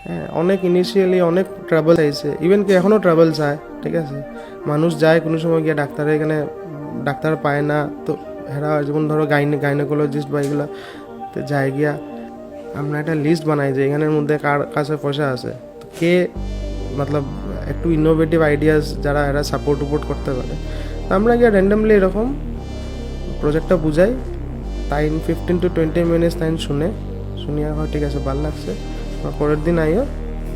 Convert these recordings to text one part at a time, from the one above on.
হ্যাঁ, অনেক ইনিশিয়ালি অনেক ট্রাভেল চাইছে, ইভেন কি এখনও ট্রাভেল চায়, ঠিক আছে। মানুষ যায় কোনো সময় গিয়ে ডাক্তারের এখানে ডাক্তার পায় না, তো এরা যেমন ধরো গাইনোকোলজিস্ট বা এগুলো তো যায় গিয়া আমরা একটা লিস্ট বানাই যে এখানের মধ্যে কার কাছে পয়সা আছে, তো কে মতলব একটু ইনোভেটিভ আইডিয়াস যারা এরা সাপোর্ট করতে পারে, তো আমরা গিয়ে র্যান্ডামলি এরকম প্রজেক্টটা বুঝাই। তাই 15 to 20 minutes তাই শুনিয়া হয় ঠিক আছে ভালো লাগছে, পরের দিন আইও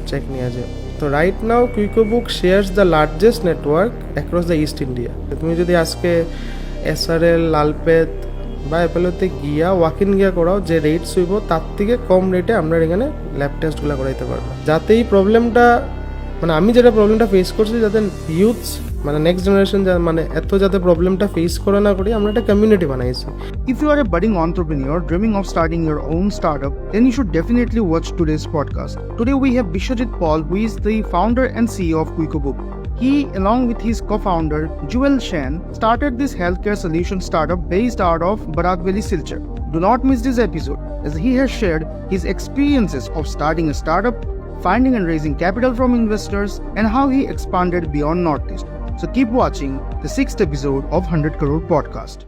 চেক নিয়ে যাও। তো right now Quickobook shares the largest network across the East India. তুমি যদি আজকে SRL, লালপেত বা অ্যাপেলোতে গিয়া ওয়াকিং গিয়া করাও, যে রেট হইব তার থেকে কম রেটে আমরা এখানে ল্যাব টেস্টগুলো করাইতে পারবো। যাতে এই প্রবলেমটা মানে আমি যেটা প্রবলেমটা ফেস করছি, যাতে ইউথস মানে নেক্সট জেনারেশন মানে এত যাতে প্রবলেমটা ফেস করে না করি, আমরা একটা কমিউনিটি বানাইছি। If you are a budding entrepreneur dreaming of starting your own startup, then you should definitely watch today's podcast. Today we have Biswajit Paul, who is the founder and CEO of Quickobook. He, along with his co-founder Jewel Shen, started this healthcare solution startup based out of Barakveli, Silchar. Do not miss this episode, as he has shared his experiences of starting a startup, finding and raising capital from investors, and how he expanded beyond Northeast. So keep watching the 6th episode of 100 Crore podcast.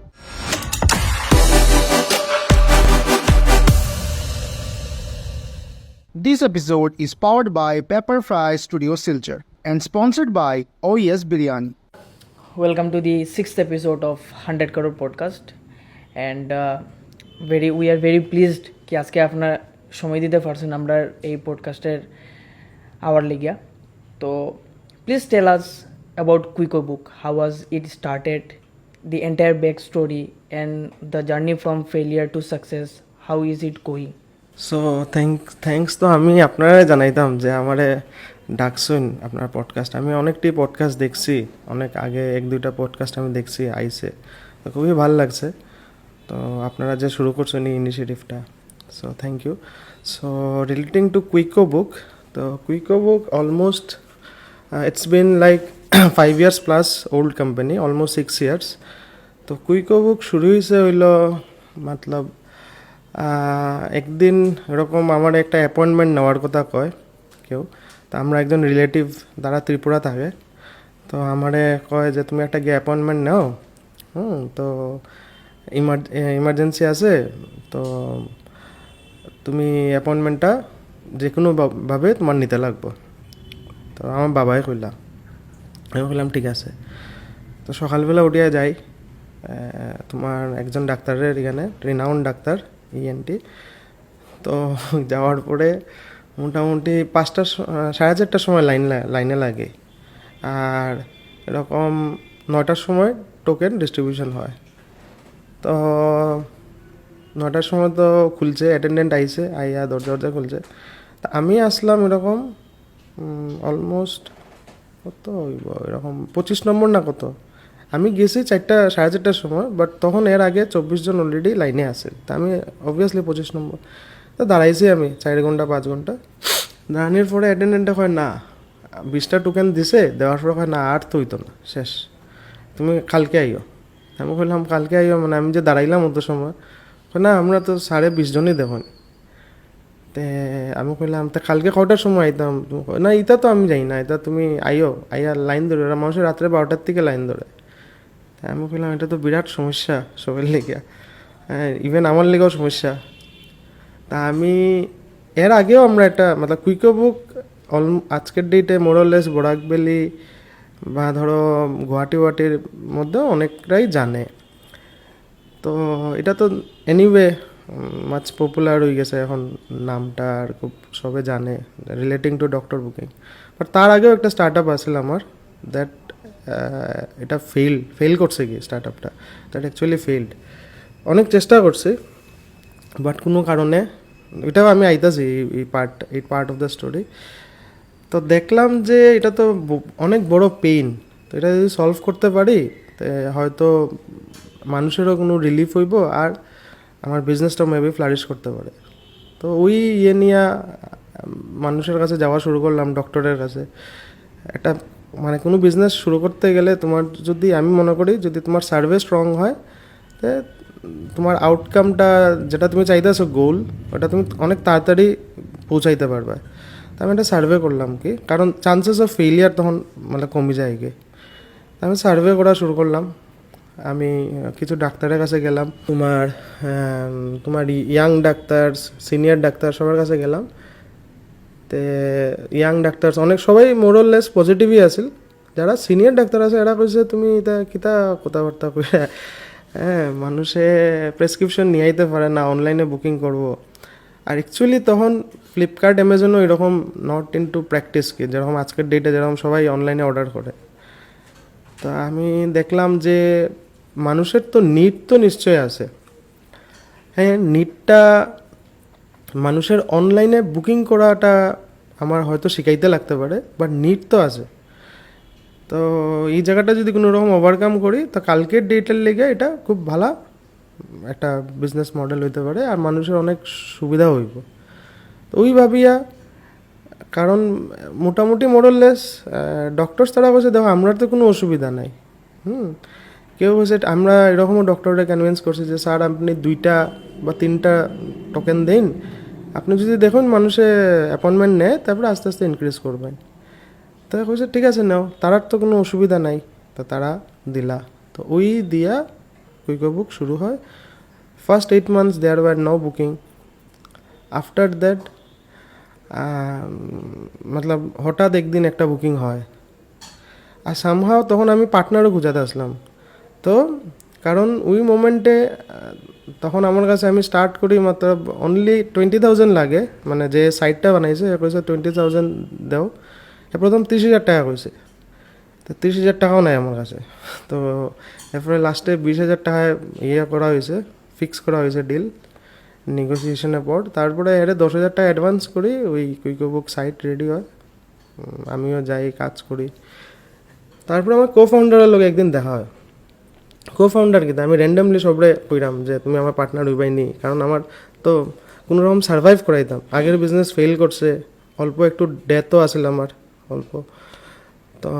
This episode is powered by Pepper Fry Studio Silchar and sponsored by OES Biryani. Welcome to the 6th episode of 100 Crore podcast, and we are very pleased कि आज के अपना समय दिते पारছেন আমরা এই পডকাস্টের আওয়ার লাগিয়া। তো please tell us about Quickobook. How was it started, the entire back story, and the journey from failure to success? How is it going? So thanks. তো আমি আপনারা জানাইতাম যে আমারে ডাকছুন আপনার পডকাস্ট। আমি অনেকটি পডকাস্ট দেখছি, অনেক আগে 1-2টা পডকাস্ট আমি দেখছি আইসে, তো খুবই ভালো লাগছে। তো আপনারা যে শুরু করছেন এই ইনিশিয়েটিভটা, so thank you. So relating to Quickobook, তো Quickobook almost it's been like 5 years plus old company, almost 6 years. তো Quickobook শুরু হয়েছে হইল মতলব একদিন এরকম আমার একটা অ্যাপয়েন্টমেন্ট নেওয়ার কথা কয় কেউ, তো আমরা একজন রিলেটিভ তারা ত্রিপুরা থাকে, তো আমারে কয় যে তুমি একটা গিয়ে অ্যাপয়েন্টমেন্ট নাও, তো ইমার্জেন্সি আছে, তো তুমি অ্যাপয়েন্টমেন্টটা যে কোনোভাবে তোমার নিতে লাগবো। তো আমার বাবাই কইলাম, আমি বললাম ঠিক আছে। তো সকালবেলা উঠিয়া যাই তোমার একজন ডাক্তারের এখানে, রিনাউন্ড ডাক্তার ENT। তো যাওয়ার পরে মোটামুটি 4:30টার সময় লাইনে লাগে, আর এরকম 9টার সময় টোকেন ডিস্ট্রিবিউশন হয়। তো 9টার সময় তো খুলছে, অ্যাটেন্ডেন্ট আইছে, আইয়া দরজা খুলছে। তা আমি আসলাম এরকম অলমোস্ট কত হইব এরকম 25 নম্বর না কত। আমি গেছি 4:30টার সময়, বাট তখন এর আগে 24 জন অলরেডি লাইনে আছে, তা আমি অবভিয়াসলি 25 নম্বর। তো দাঁড়াইছি আমি 4 ঘন্টা 5 ঘন্টা। দাঁড়ানোর পরে অ্যাটেন্ডেন্টে হয় না 20টা টোকেন দিছে, দেওয়ার পরে হয় না আর তো হইতো না, শেষ, তুমি কালকে আইও। আমি বললাম কালকে আইও মানে আমি যে দাঁড়াইলাম অত সময়, না আমরা তো 20.5 জনই দেখুন। তে আমি কইলাম তা কালকে কটার সময় আইতাম, না ইতা তো আমি যাই না, এটা তুমি আইয়া লাইন ধরে, ওরা মানুষের রাত্রে 12টার থেকে লাইন ধরে। আমি কইলাম এটা তো বিরাট সমস্যা সবের লেগে, ইভেন আমার লেগেও সমস্যা। তা আমি এর আগেও আমরা একটা মতলব Quickobook আজকের ডেটে মোরলেস বরাকবেলি বা ধরো গুয়াহাটির মধ্যেও অনেকটাই জানে। তো এটা তো এনিওয়ে মাছ পপুলার হয়ে গেছে এখন, নামটা আর খুব সবে জানে relating to doctor booking. But তার আগেও একটা স্টার্ট আপ আসছিল আমার, দ্যাট এটা ফেল করছে কি স্টার্ট আপটা, দ্যাট অ্যাকচুয়ালি ফেইল্ড। অনেক চেষ্টা করছি, বাট কোনো কারণে, এটাও আমি আইতাছি এই পার্ট অফ দ্য স্টোরি। তো দেখলাম যে এটা তো অনেক বড় পেইন, তো এটা যদি সলভ করতে পারি হয়তো মানুষেরও কোনো রিলিফ হইব, আর আমার বিজনেসটাও মেবি ফ্লারিশ করতে পারে। তো ওই নিয়ে মানুষের কাছে যাওয়া শুরু করলাম, ডক্টরের কাছে। একটা মানে কোনো বিজনেস শুরু করতে গেলে তোমার যদি, আমি মনে করি যদি তোমার সার্ভিস স্ট্রং হয়, তো তোমার আউটকামটা যেটা তুমি চাইতেছো গোল, ওটা তুমি অনেক তাড়াতাড়ি পৌঁছাইতে পারবে। তো আমি একটা সার্ভে করলাম কি, কারণ চান্সেস অফ ফেলিয়ার তখন মানে কমে যায় কি। আমি সার্ভে করা শুরু করলাম। আমি কিছু ডাক্তারের কাছে গেলাম, তোমার ইয়াং ডাক্তার, সিনিয়র ডাক্তার সবার কাছে গেলাম। তে ইয়াং ডাক্তার অনেক সবাই মোরলেস পজিটিভই আছিল। যারা সিনিয়র ডাক্তার আছে এরা কইছে তুমি এটা কিতা কথাবার্তা কইরা, হ্যাঁ মানুষে প্রেসক্রিপশন নিয়ে আইতে পারে না, অনলাইনে বুকিং করব। আর অ্যাকচুয়ালি তখন ফ্লিপকার্ট অ্যামাজনও এরকম নট ইনটু প্র্যাকটিস, কি যেরকম আজকের ডেটে যেরকম সবাই অনলাইনে অর্ডার করে। তো আমি দেখলাম যে মানুষের তো নিড তো নিশ্চয় আছে, হ্যাঁ নিডটা মানুষের অনলাইনে বুকিং করাটা আমার হয়তো শিখাইতে লাগতে পারে, বাট নিড তো আছে। তো এই জায়গাটা যদি কোনো রকম ওভারকাম করি তো কালকের ডেটের লেগে এটা খুব ভালো একটা বিজনেস মডেল হইতে পারে আর মানুষের অনেক সুবিধা হইব। তো ওই ভাবিয়া, কারণ মোটামুটি মোরলেস ডক্টরস তারা বসে দেখো আমরা তো কোনো অসুবিধা নাই। কেউ বসে আমরা এরকমও ডক্টররা কনভিন্স করছি যে স্যার আপনি 2টা বা 3টা টোকেন দিন, আপনি যদি দেখুন মানুষে অ্যাপয়েন্টমেন্ট নেয় তারপরে আস্তে আস্তে ইনক্রিজ করবেন। তো বলছে ঠিক আছে নাও, তারার তো কোনো অসুবিধা নাই। তো তারা দিলা, তো ওই দিয়া কুইকোবুক শুরু হয়। First 8 months there were no booking. After that মতলব হঠাৎ একদিন একটা বুকিং হয়। আর সামহাও তখন আমি পার্টনারও খুঁজাতে আসলাম। তো কারণ ওই মোমেন্টে তখন আমার কাছে আমি স্টার্ট করি মাত্র অনলি 20,000 লাগে, মানে যে সাইটটা বানাইছে কইছে 20,000 দেও। প্রথম 30,000 টাকা কইছে, তো 30,000 টাকাও নাই আমার কাছে। তো এরপরে লাস্টে 20,000 টাকায় করা হয়েছে, ফিক্স করা হয়েছে ডিল নেগোসিয়েশনের পর। তারপরে এর 10,000 টাকা অ্যাডভান্স করি, ওই কুইকোবুক সাইট রেডি হয়, আমিও যাই কাজ করি। তারপরে আমার কো-ফাউন্ডারের লোক একদিন দেখা হয়। কো-ফাউন্ডার কিন্তু আমি র্যান্ডামলি সবরে কইরাম যে তুমি আমার পার্টনার হইবাই নি, কারণ আমার তো কোনো রকম সার্ভাইভ করাইতাম। আগের বিজনেস ফেল করছে, অল্প একটু ডেথও আছিল আমার অল্প। তো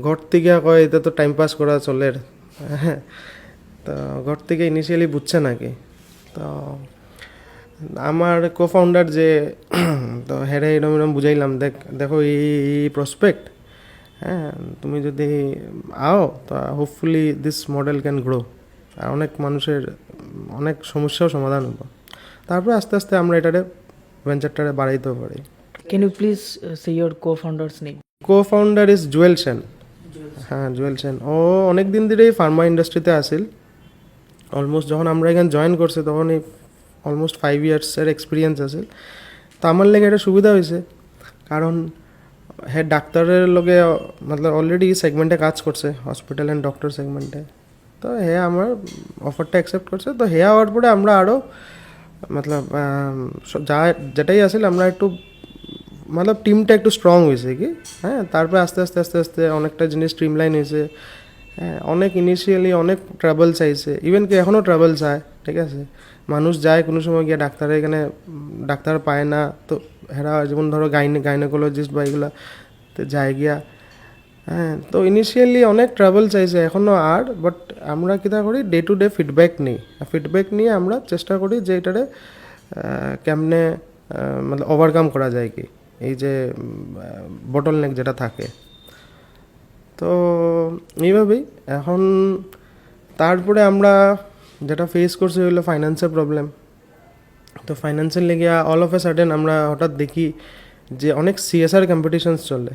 ঘর থেকে কয় এটা তো টাইম পাস করা চলে, হ্যাঁ। তো ঘর থেকে ইনিশিয়ালি বুঝছে নাকি। তো আমার কো-ফাউন্ডার যে তো হেরে এরম এরম বুঝাইলাম, দেখো এই প্রসপেক্ট, হ্যাঁ তুমি যদি আও তো hopefully this model can grow, আর অনেক মানুষের অনেক সমস্যাও সমাধান হবো। তারপরে আস্তে আস্তে আমরা এটারে ভেঞ্চারটারে বাড়াইতেও পারি। Can you please say your co-founder's name? Co-founder is Jewel Sen. হ্যাঁ জুয়েল সেন, ও অনেক দিন ধরেই ফার্মা ইন্ডাস্ট্রিতে আসিল। অলমোস্ট যখন আমরা এখানে জয়েন করছি তখন এই অলমোস্ট 5 yearsের এক্সপিরিয়েন্স আছে। তো আমার লেগে এটা সুবিধা হয়েছে, কারণ হ্যাঁ ডাক্তারের লগে মতলব অলরেডি সেগমেন্টে কাজ করছে, হসপিটাল অ্যান্ড ডক্টর সেগমেন্টে। তো হ্যাঁ আমার অফারটা অ্যাকসেপ্ট করছে। তো হ্যাঁ হওয়ার পরে আমরা আরও মতলব যেটাই আসলে আমরা একটু মতলব টিমটা একটু স্ট্রং হয়েছে কি, হ্যাঁ। তারপরে আস্তে আস্তে আস্তে আস্তে অনেকটা জিনিস স্ট্রিমলাইন হয়েছে, হ্যাঁ। অনেক ইনিশিয়ালি অনেক ট্রাভেলস আইছে, ইভেন কি এখনও ট্রাভেলস হয়, ঠিক আছে। মানুষ যায় কোনো সময় গিয়ে ডাক্তারের এখানে ডাক্তার পায় না, তো হেরা যেমন ধরো গাইনোকোলজিস্ট বা এগুলো তো যায় গিয়া, হ্যাঁ। তো ইনিশিয়ালি অনেক ট্রাভেল চাইছে এখনও আর, বাট আমরা কীটা করি ডে টু ডে ফিডব্যাক নিই। ফিডব্যাক নিয়ে আমরা চেষ্টা করি যে এটারে কেমনে মানে ওভারকাম করা যায় কি, এই যে বটলনেক যেটা থাকে। তো এইভাবেই এখন তারপরে আমরা যেটা ফেস করছি হইলো ফাইন্যান্সের প্রবলেম। তো ফাইন্যান্সের লেগে অল অফ এ সাডেন আমরা হঠাৎ দেখি যে অনেক CSR কম্পিটিশনস চলে।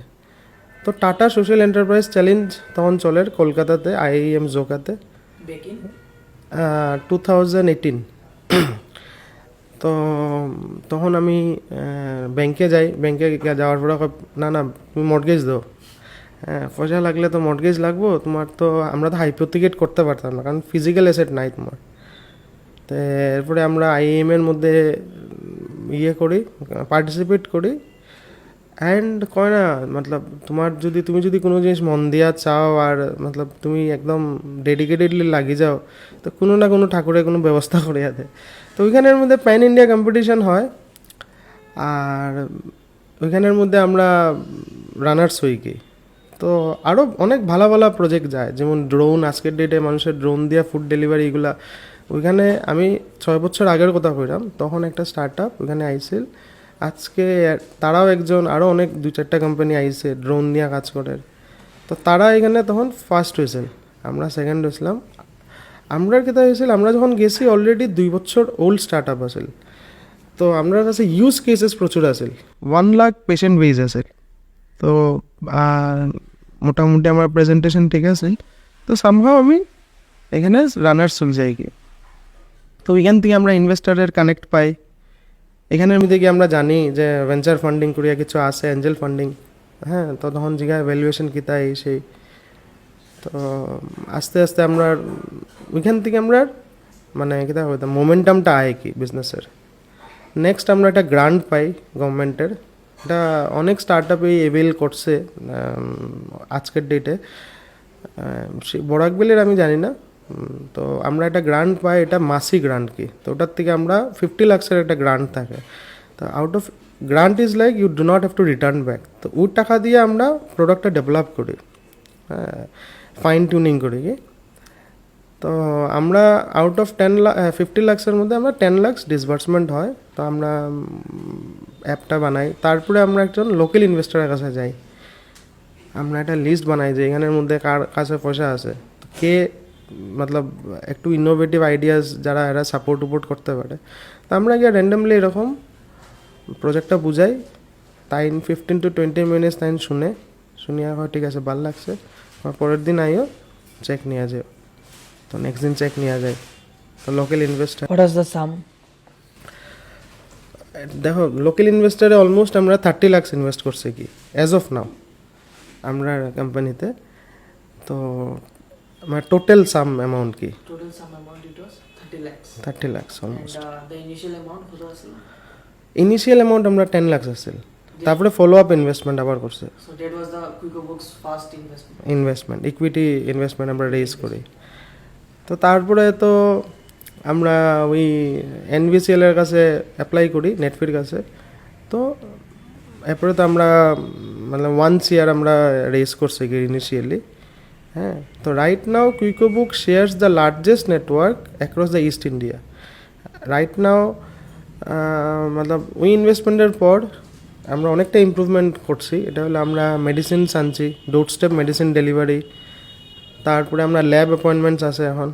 তো টাটা সোশ্যাল এন্টারপ্রাইজ চ্যালেঞ্জ তখন চলে কলকাতাতে, IIM জোকাতে, 2018। তো তখন আমি ব্যাংকে যাই, ব্যাংকে যাওয়ার পরে না না তুমি মর্টগেজ দাও, হ্যাঁ পয়সা লাগলে তো মর্টগেজ লাগবো তোমার। তো আমরা তো হাইপোথিকেট করতে পারতাম না, কারণ ফিজিক্যাল অ্যাসেট নাই তোমার। তো এরপরে আমরা IIM-এর মধ্যে করি, পার্টিসিপেট করি। অ্যান্ড কয় না মতলব তুমি যদি কোনো জিনিস মন দিয়া চাও আর মতলব তুমি একদম ডেডিকেটেডলি লাগি যাও, তো কোনো না কোনো ঠাকুরের কোনো ব্যবস্থা করে দেয়। তো ওইখানের মধ্যে প্যান ইন্ডিয়া কম্পিটিশন হয়, আর ওইখানের মধ্যে আমরা রানার্স হই কি। তো আরও অনেক ভালো ভালো প্রজেক্ট যায়, যেমন ড্রোন, আজকের ডেটে মানুষের ড্রোন দিয়া ফুড ডেলিভারি এগুলা। ওইখানে আমি 6 বছর আগের কথা কইলাম, তখন একটা স্টার্ট আপ ওইখানে আইছিল, আজকে তারাও একজন, আরও অনেক 2-4টা কোম্পানি আইছে ড্রোন নিয়ে কাজ করে। তো তারা এখানে তখন ফার্স্ট হয়েছিল, আমরা সেকেন্ড হয়েছিলাম। আমরা কেটা হয়েছিল, আমরা যখন গেছি অলরেডি 2 বছর ওল্ড স্টার্ট আপ আছিল। তো আমরা কাছে ইউজ কেসেস প্রচুর আছিল। 1 লাখ পেশেন্ট বেজ আছে। তো মোটামুটি আমার প্রেজেন্টেশন ঠিক আছে। তো সামহাও আমি এখানে রানার্স চলে যাই কি। তো এখান থেকে আমরা ইনভেস্টারের কানেক্ট পাই। এখানের মধ্যে কি আমরা জানি যে ভেঞ্চার ফান্ডিং করিয়া কিছু আছে, অ্যাঞ্জেল ফান্ডিং। হ্যাঁ, তো তখন জিগা ভ্যালুয়েশন কিতা এই সেই। তো আস্তে আস্তে আমরা ওইখান থেকে আমরা মানে কিতা হইতাম মোমেন্টামটা আয় কি বিজনেসের। নেক্সট আমরা একটা গ্রান্ট পাই গভর্নমেন্টের। এটা অনেক স্টার্ট আপই এভেল করছে আজকের ডেটে। বরাকবেলের আমি জানি না। তো আমরা একটা গ্রান্ট পাই, এটা মাসি গ্রান্ট কি। তো ওটার থেকে আমরা 50 লাখসের একটা গ্রান্ট থাকে। তো out of grant is like you do not have to return back. তো ওই টাকা দিয়ে আমরা প্রোডাক্টটা ডেভেলপ করি, ফাইন টিউনিং করি কি। তো আমরা আউট অফ 50 লাখসের মধ্যে আমরা 10 লাখস ডিসবার্সমেন্ট হয়। তো আমরা অ্যাপটা বানাই, তারপরে আমরা একজন লোকাল ইনভেস্টরের কাছে যাই। আমরা একটা লিস্ট বানাই যে এখানের মধ্যে কার কাছে পয়সা আছে, কে মতলব একটু ইনোভেটিভ আইডিয়াস যারা এরা সাপোর্ট করতে পারে। তো আমরা গিয়ে র্যান্ডামলি এরকম প্রজেক্টটা বুঝাই। তাই 15 to 20 মিনিটস তাই শুনিয়া হয় ঠিক আছে ভালো লাগছে, পরের দিন আইও চেক নিয়ে যাও। তো নেক্সট দিন চেক নিয়ে যায়। তো local investor, What is the sum? দেখো লোকাল ইনভেস্টারে অলমোস্ট আমরা 30 লাখস ইনভেস্ট করছি কি অ্যাজ অফ নাও আমরা কোম্পানিতে। তো আমার টোটাল সাম অ্যামাউন্ট কি Total sum amount it was 30 lakhs. 30 lakhs almost. The initial amount কত আছিল? ইনিশিয়াল অ্যামাউন্ট আমরা 10 লাখস আছিল, তারপরে ফলো আপ ইনভেস্টমেন্ট আবার করছে। So that was the Quickobook's first investment. Investment equity investment আমরা রেজ করি। তো তারপরে তো আমরা ওই NVCL এর কাছে অ্যাপ্লাই করি, নেটফির কাছে। তো এরপরে তো আমরা মানে 1 ইয়ার আমরা রেজ করছি কি ইনিশিয়ালি। হ্যাঁ, তো right now Quickobook shares the largest network across the East India right now. মতলব ওই ইনভেস্টমেন্টের পর আমরা অনেকটা ইমপ্রুভমেন্ট করছি। এটা হলো আমরা মেডিসিনস আনছি, ডোর স্টেপ মেডিসিন ডেলিভারি। তারপরে আমরা ল্যাব অ্যাপয়েন্টমেন্টস আছে এখন,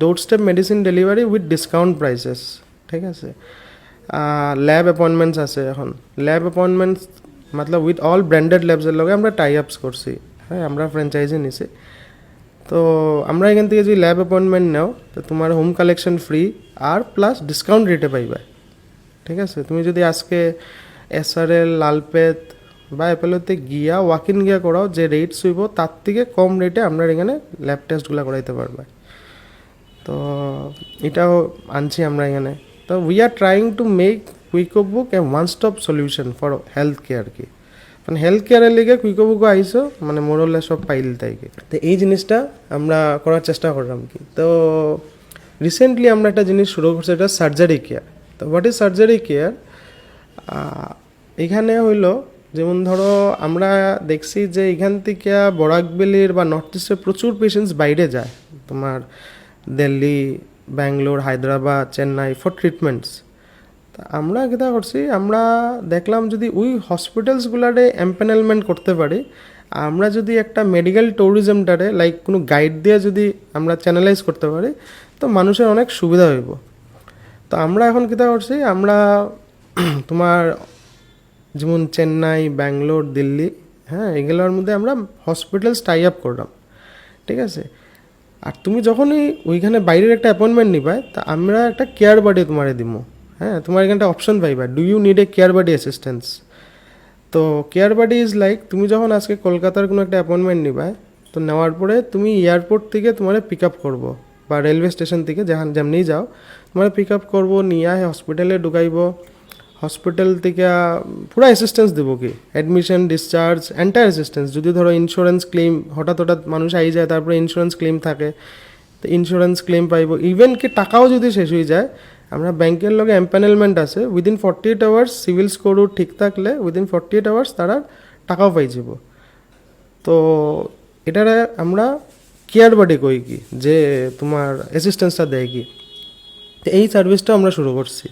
door step medicine delivery with discount prices, ঠিক আছে। ল্যাব অ্যাপয়েন্টমেন্টস আছে এখন, ল্যাব অ্যাপয়েন্টমেন্টস মতলব উইথ অল ব্র্যান্ডেড ল্যাবসের লগে আমরা টাই আপস করছি। হ্যাঁ, আমরা ফ্র্যাঞ্চাইজি নিছি। তো আমরা এখান থেকে যদি ল্যাব অ্যাপয়েন্টমেন্ট নাও তো তোমার হোম কালেকশন ফ্রি আর প্লাস ডিসকাউন্ট রেটে পাইবা, ঠিক আছে। তুমি যদি আজকে SRL, লালপেত বা অ্যাপেলোতে গিয়া ওয়াক ইন গিয়া করাও, যে রেট শুইব তার থেকে কম রেটে আমরা এখানে ল্যাব টেস্টগুলো করাইতে পারবা। তো এটাও আনছি আমরা এখানে। তো we are trying to make Quickobook a one stop solution for health care কি। মানে হেলথ কেয়ারের লিগে কুইকোবুকও আইসো, মানে মোরলে সব পাইল তাই কি। তো এই জিনিসটা আমরা করার চেষ্টা করলাম কি। তো রিসেন্টলি আমরা একটা জিনিস শুরু করছি, এটা সার্জারি কেয়ার। তো হোয়াট ইজ সার্জারি কেয়ার? এখানে হইলো যেমন ধরো আমরা দেখছি যে এখান থেকে বরাকবেলির বা নর্থ ইস্টের প্রচুর পেশেন্টস বাইরে যায়, তোমার দিল্লি, ব্যাঙ্গালোর, হায়দ্রাবাদ, চেন্নাই ফর ট্রিটমেন্টস। তা আমরা যেটা করছি, আমরা দেখলাম যদি ওই হসপিটালসগুলারে এমপ্যানেলমেন্ট করতে পারি, আমরা যদি একটা মেডিকেল ট্যুরিজমটারে লাইক কোনো গাইড দিয়ে যদি আমরা চ্যানেলাইজ করতে পারি, তো মানুষের অনেক সুবিধা হইব। তো আমরা এখন যেটা করছি, আমরা তোমার যেমন চেন্নাই, ব্যাঙ্গালোর, দিল্লি, হ্যাঁ এগুলোর মধ্যে আমরা হসপিটালস টাই আপ করলাম, ঠিক আছে। আর তুমি যখনই ওইখানে বাইরের একটা অ্যাপয়েন্টমেন্ট নিবা, তা আমরা একটা কেয়ার বাডি তোমারে দিব। হ্যাঁ, তোমার এখানটা অপশন পাইবা, do you need a care buddy assistance. তো কেয়ার বাডি ইজ লাইক তুমি যখন আজকে কলকাতার কোনো একটা অ্যাপয়েন্টমেন্ট নিবা, তো নেওয়ার পরে তুমি এয়ারপোর্ট থেকে তোমার পিক আপ করবো বা রেলওয়ে স্টেশন থেকে যেমনি যাও তোমার পিক আপ করবো, নিয়ে হসপিটালে ঢুকাইব। হসপিটাল থেকে পুরো অ্যাসিস্ট্যান্স দেবো কি, অ্যাডমিশন, ডিসচার্জ, এন্টায়ার অ্যাসিস্ট্যান্স। যদি ধরো ইন্স্যুরেন্স ক্লেম হঠাৎ মানুষ আই যায়, তারপরে ইন্স্যুরেন্স ক্লেম থাকে, তো ইন্স্যুরেন্স ক্লেম পাইব। ইভেন কি টাকাও যদি শেষ হয়ে যায়, আমরা ব্যাংকের লগে এমপ্যানেলমেন্ট আছে, উইদিন 48 আওয়ার্স সিভিল স্কোরও ঠিক থাকলে উইদিন 48 আওয়ার্স তারা টাকাও পাই যাব। তো এটারে আমরা কেয়ার বাডি কই কি, যে তোমার অ্যাসিস্ট্যান্সটা দেয় কি। তো এই সার্ভিসটা আমরা শুরু করছি।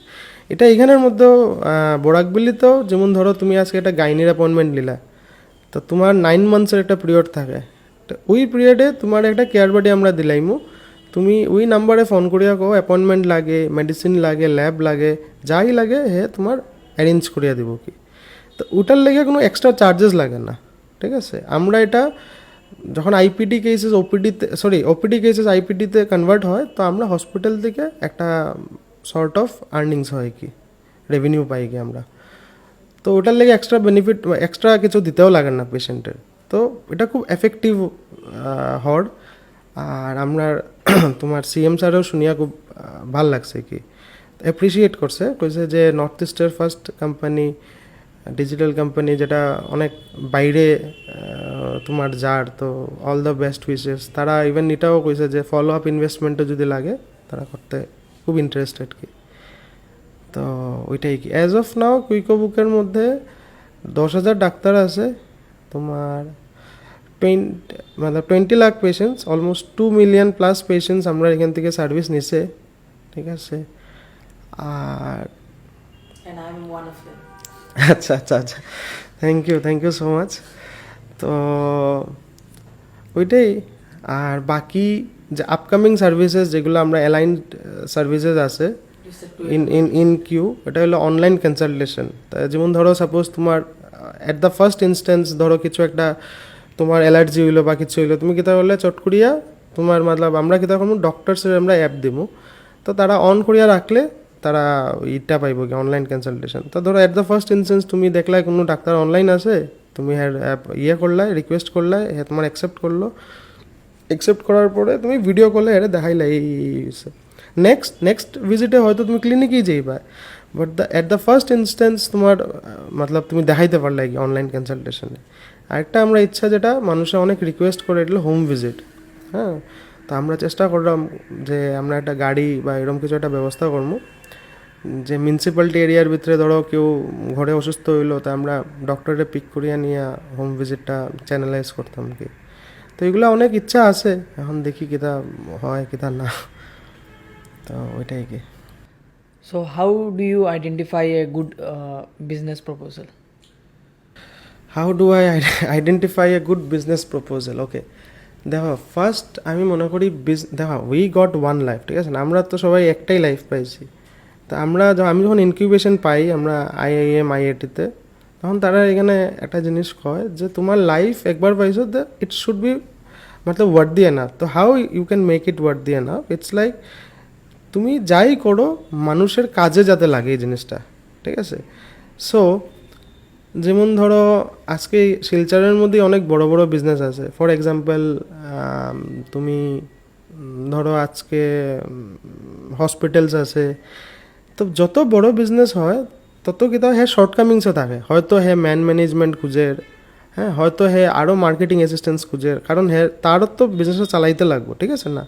এটা এখানের মধ্যেও বোরাকবিলিতেও যেমন ধরো তুমি আজকে একটা গাইনির অ্যাপয়েন্টমেন্ট নিলা, তো তোমার 9 মান্থসের একটা পিরিয়ড থাকে, তো ওই পিরিয়ডে তোমার একটা কেয়ার বডি আমরা দিলাইমু, তুমি ওই নাম্বারে ফোন করিয়া কো অ্যাপয়েন্টমেন্ট লাগে, মেডিসিন লাগে, ল্যাব লাগে, যাই লাগে হে তোমার অ্যারেঞ্জ করিয়া দিব কি। তো ওটার লেগে কোনো এক্সট্রা চার্জেস লাগে না, ঠিক আছে। আমরা এটা যখন আইপিডি কেসেস ওপিডি কেসেস আইপিডিতে কনভার্ট হয়, তো আমরা হসপিটাল থেকে একটা সর্ট অফ আর্নিংস হয় কি, রেভিনিউ পাই কি আমরা। তো ওটার লেগে এক্সট্রা বেনিফিট, এক্সট্রা কিছু দিতেও লাগে না পেশেন্টের। তো এটা খুব এফেক্টিভ হওয়ার। আর আমরা তোমার সিএম স্যারও শুনিয়া খুব ভাল লাগছে কি, অ্যাপ্রিসিয়েট করছে, কইছে যে নর্থ ইস্টের ফার্স্ট কোম্পানি, ডিজিটাল কোম্পানি যেটা অনেক বাইরে তোমার যার, তো অল দ্য বেস্ট উইশেস। তারা ইভেন এটাও কইছে যে ফলো আপ ইনভেস্টমেন্টও যদি লাগে তারা করতে খুব ইন্টারেস্টেড কি। তো ওইটাই কি অ্যাজ অফ নাও কুইকোবুকের মধ্যে 10,000 ডাক্তার আছে, তোমার 20 lakh patients, almost 2 million plus patients আমরা এখান থেকে সার্ভিস নিছে, ঠিক আছে। আর আচ্ছা আচ্ছা আচ্ছা, থ্যাংক ইউ সো মাচ। তো ওইটাই। আর বাকি যে আপকামিং সার্ভিসেস যেগুলো আমরা অ্যালাইন্ড সার্ভিসেস আছে ইন কিউ, এটা হলো অনলাইন কনসালটেশন। তা যেমন ধরো সাপোজ তোমার অ্যাট দ্য ফার্স্ট ইনস্ট্যান্স ধরো কিছু একটা তোমার অ্যালার্জি হইলো বা কিছু হইলো, তুমি কিতা করলে চট করিয়া তোমার আমরা কিতা করবো, ডক্টরসের আমরা অ্যাপ দিব, তো তারা অন করিয়া রাখলে তারা ইটা পাইব কি অনলাইন কনসালটেশন। তো ধরো অ্যাট দ্য ফার্স্ট ইনস্ট্যান্স তুমি দেখলাই কোনো ডাক্তার অনলাইন আছে, তুমি অ্যাপ করলাই, রিকোয়েস্ট করলাই, তোমার অ্যাকসেপ্ট করলো, অ্যাকসেপ্ট করার পরে তুমি ভিডিও কলে এটা দেখাইলে এই নেক্সট ভিজিটে হয়তো তুমি ক্লিনিকেই যাইবা, but at the first instance তোমার তুমি দেখাইতে পারলে কি অনলাইন কনসালটেশনে। আরেকটা আমরা ইচ্ছা যেটা মানুষে অনেক রিকোয়েস্ট করে, এটা হোম ভিজিট। হ্যাঁ, তো আমরা চেষ্টা করলাম যে আমরা একটা গাড়ি বা এরকম কিছু একটা ব্যবস্থা করবো, যে মিউনিসিপ্যালিটি এরিয়ার ভিতরে ধরো কেউ ঘরে অসুস্থ হইলো, তা আমরা ডক্টরে পিক করিয়া নিয়ে হোম ভিজিটটা চ্যানেলাইজ করতাম কি। তো এগুলো অনেক ইচ্ছা আছে, এখন দেখি কিতা হয় কিতা না। তো ওইটাই কি। So how do you identify a good business proposal? How do I identify a good business proposal? Okay, দেখো ফার্স্ট আমি মনে করি দেখো উই গট ওয়ান লাইফ, ঠিক আছে না, আমরা তো সবাই একটাই লাইফ পাইছি। তা আমি যখন ইনকিউবেশন পাই আমরা আইআইটিতে, তখন তারা এখানে একটা জিনিস কয় যে তোমার লাইফ একবার পাইছো, দ্য ইট শুড বি মতলব ওয়ার্থি এনাফ। তো how you can make it worthy enough? It's like তুমি যাই করো মানুষের কাজে যাতে লাগে এই জিনিসটা, ঠিক আছে। সো যেমন ধরো আজকে শিলচরের মধ্যে অনেক বড় বড় বিজনেস আছে। ফর এক্সাম্পল তুমি ধরো আজকে হসপিটালস আছে, তো যত বড় বিজনেস হয় তত কিন্তু হে শর্টকামিংসও থাকে, হয়তো হে ম্যানেজমেন্ট খুঁজের, হ্যাঁ হয়তো হে আরও মার্কেটিং অ্যাসিস্ট্যান্স খুঁজের, কারণ হে তারও তো বিজনেসটা চালাইতে লাগবো, ঠিক আছে না।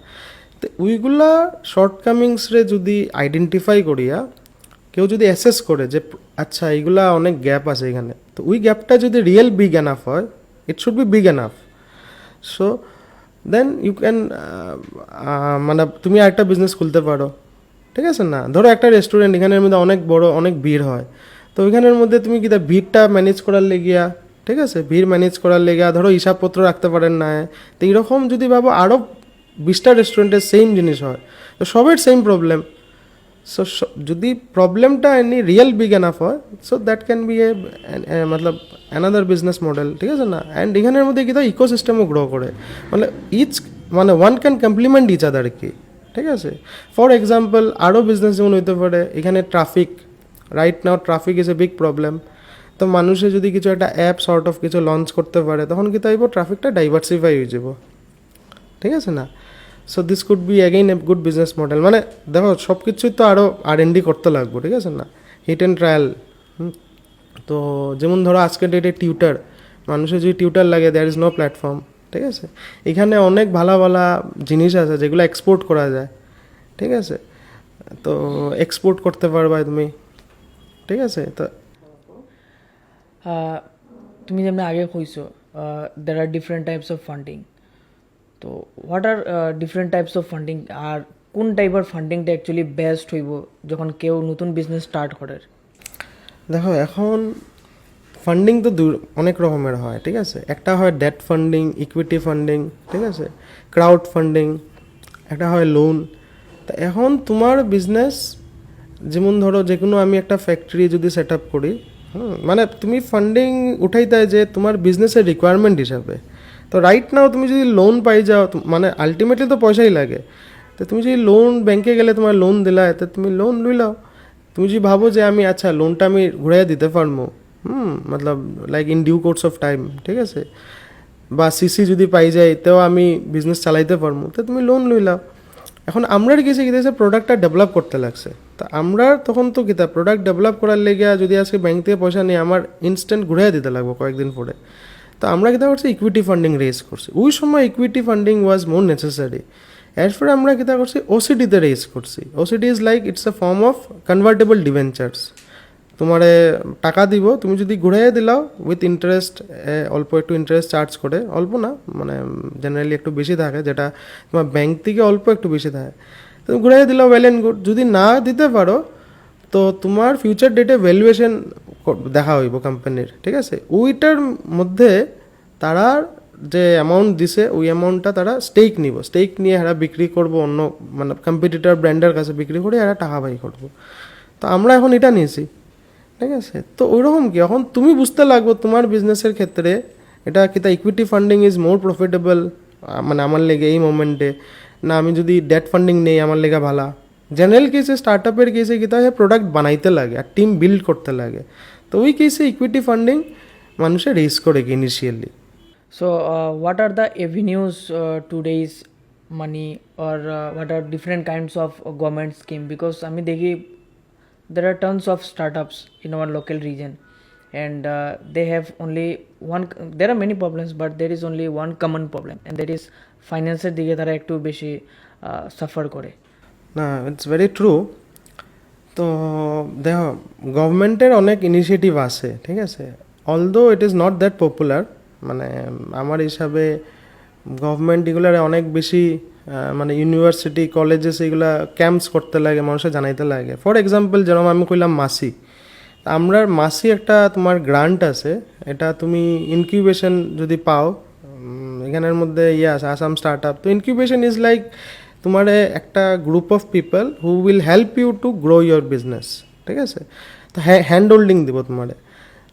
তো ওইগুলা শর্টকামিংসরে যদি আইডেন্টিফাই করিয়া কেউ যদি অ্যাসেস করে যে আচ্ছা এইগুলা অনেক গ্যাপ আছে এখানে, তো ওই গ্যাপটা যদি রিয়েল বিগ এনাফ হয়, it should be big enough. So then you can মানে তুমি আরেকটা বিজনেস খুলতে পারো, ঠিক আছে না। ধরো একটা রেস্টুরেন্ট, এখানের মধ্যে অনেক বড় অনেক ভিড় হয়, তো ওইখানের মধ্যে তুমি কি ভিড়টা ম্যানেজ করার লেগিয়া, ঠিক আছে, ভিড় ম্যানেজ করার লেগিয়া ধরো হিসাবপত্র রাখতে পারেন না, তো এইরকম যদি ভাবো আরও 20টা রেস্টুরেন্টের সেম জিনিস হয়, তো সবের সেম প্রবলেম। সো যদি প্রবলেমটা এনি রিয়েল বিগ এনাফ হয়, so that can be Matlab another business model, ঠিক আছে না। অ্যান্ড এখানের মধ্যে কি ইকোসিস্টেমও গ্রো করে, মানে one can complement each other কি, ঠিক আছে। ফর এক্সাম্পল আরও বিজনেস যেমন হইতে পারে, এখানে traffic, right now traffic is a big problem. তো মানুষে যদি কিছু একটা অ্যাপ সর্ট অফ কিছু লঞ্চ করতে পারে, তখন কি তাইব ট্রাফিকটা ডাইভার্সিফাই হয়ে যাব, ঠিক আছে না। So this could be again A good business model. মানে দেখো সব কিছুই তো আরও R&D করতে লাগবো, ঠিক আছে না, হিট অ্যান্ড ট্রায়াল। তো যেমন ধরো আজকের ডেটে টিউটার, মানুষের যদি টিউটার লাগে, দেয়ার ইজ নো প্ল্যাটফর্ম, ঠিক আছে। এখানে অনেক ভালো ভালো জিনিস আছে যেগুলো এক্সপোর্ট করা যায়, ঠিক আছে। তো এক্সপোর্ট করতে পারবা তুমি, ঠিক আছে। তো তুমি যেমন আগে কইছো there are different types of funding, তো what are different types of funding আর কোন টাইপের ফান্ডিংটা অ্যাকচুয়ালি বেস্ট হইব যখন কেউ নতুন বিজনেস স্টার্ট করে? দেখো এখন ফান্ডিং তো অনেক রকমের হয়, ঠিক আছে। একটা হয় ডেট ফান্ডিং, ইকুইটি ফান্ডিং, ঠিক আছে, ক্রাউড ফান্ডিং, একটা হয় লোন। তা এখন তোমার বিজনেস, যেমন ধরো যে কোনো আমি একটা ফ্যাক্টরি যদি সেট আপ করি, মানে তুমি ফান্ডিং উঠাইতে যে তোমার বিজনেসের রিকোয়ারমেন্ট হিসাবে। তো রাইট নাও তুমি যদি লোন পাই যাও, মানে আলটিমেটলি তো পয়সাই লাগে। তো তুমি যদি লোন ব্যাংকে গেলে তোমার লোন দিলা, তো তুমি লোন লইলাও। তুমি যদি ভাবো যে আমি আচ্ছা লোনটা আমি ঘুরাইয়া দিতে পারবো, মতলব like in due course of time, ঠিক আছে, বা সিসি যদি পাই যায় তেও আমি বিজনেস চালাইতে পারবো, তো তুমি লোন লইলাও। এখন আমরার কিছু কিছু প্রোডাক্টটা ডেভেলপ করতে লাগছে। তা আমরা তখন তো কিতা প্রোডাক্ট ডেভেলপ করার লেগে যদি আজকে ব্যাংক থেকে পয়সা নিয়ে আমার ইনস্ট্যান্ট ঘুরাইয়া দিতে লাগবো কয়েকদিন পরে। তো আমরা কিতা করছি, ইকুইটি ফান্ডিং রেজ করছি। ওই সময় ইকুইটি ফান্ডিং ওয়াজ মোর নেসেসারি। এরপরে আমরা কিতা করছি, ওসিডিতে রেজ করছি। OCD is like it's a form of convertible debentures. তোমারে টাকা দিব, তুমি যদি ঘুরাইয়া দিলাও উইথ ইন্টারেস্ট, অল্প একটু ইন্টারেস্ট চার্জ করে, অল্প না মানে জেনারেলি একটু বেশি থাকে, যেটা তোমার ব্যাংক থেকে অল্প একটু বেশি থাকে। তুমি ঘুরাইয়া দিলাও, ওয়েল অ্যান্ড গুড। যদি না দিতে পারো তো তোমার ফিউচার ডেটে ভ্যালুয়েশন দেখা হইব কোম্পানির, ঠিক আছে। ওইটার মধ্যে তারা যে অ্যামাউন্ট দিছে ওই অ্যামাউন্টটা তারা স্টেক নিব, স্টেক নিয়ে এরা বিক্রি করবো অন্য মানে কম্পিটিটর ব্র্যান্ডের কাছে বিক্রি করে এরা টাকা বাই করবো। তো আমরা এখন এটা নিয়েছি, ঠিক আছে। তো ওইরকম কি এখন তুমি বুঝতে লাগবো তোমার বিজনেসের ক্ষেত্রে এটা কিতা equity funding is more profitable মানে আমার লেগে এই মোমেন্টে, না আমি যদি ডেট ফান্ডিং নেই আমার লেগে ভালা। জেনারেল কেসে স্টার্ট আপের কেসে কিতা হয়, প্রোডাক্ট বানাইতে লাগে আর টিম বিল্ড করতে লাগে। তো ওই কেসে ইকুইটি ফান্ডিং মানুষে রেজ করে কি initially. So, what are the avenues to raise money, or what are different kinds of government scheme? Because I mean, there are tons of startups in our local region, and they have only one. There are many problems, but there is only one common problem, and that is finances দিকে তারা একটু বেশি suffer করে। না, it's very true. তো দেখো গভর্নমেন্টের অনেক ইনিশিয়েটিভ আছে, ঠিক আছে, although it is not that popular. মানে আমার হিসাবে গভর্নমেন্ট এগুলার অনেক বেশি মানে ইউনিভার্সিটি কলেজেস এগুলা ক্যাম্পস করতে লাগে, মানুষের জানাইতে লাগে। ফর এক্সাম্পল যেরকম আমি কইলাম মাসি, আমরা মাসি একটা তোমার গ্রান্ট আছে, এটা তুমি ইনকিউবেশন যদি পাও, এখানের মধ্যে ইয়ে আছে আসাম স্টার্ট আপ। তো ইনকিউবেশন ইজ লাইক তোমার একটা group of people who will help you to grow your business, ঠিক আছে। তো হ্যান্ড হোল্ডিং দিব তোমার।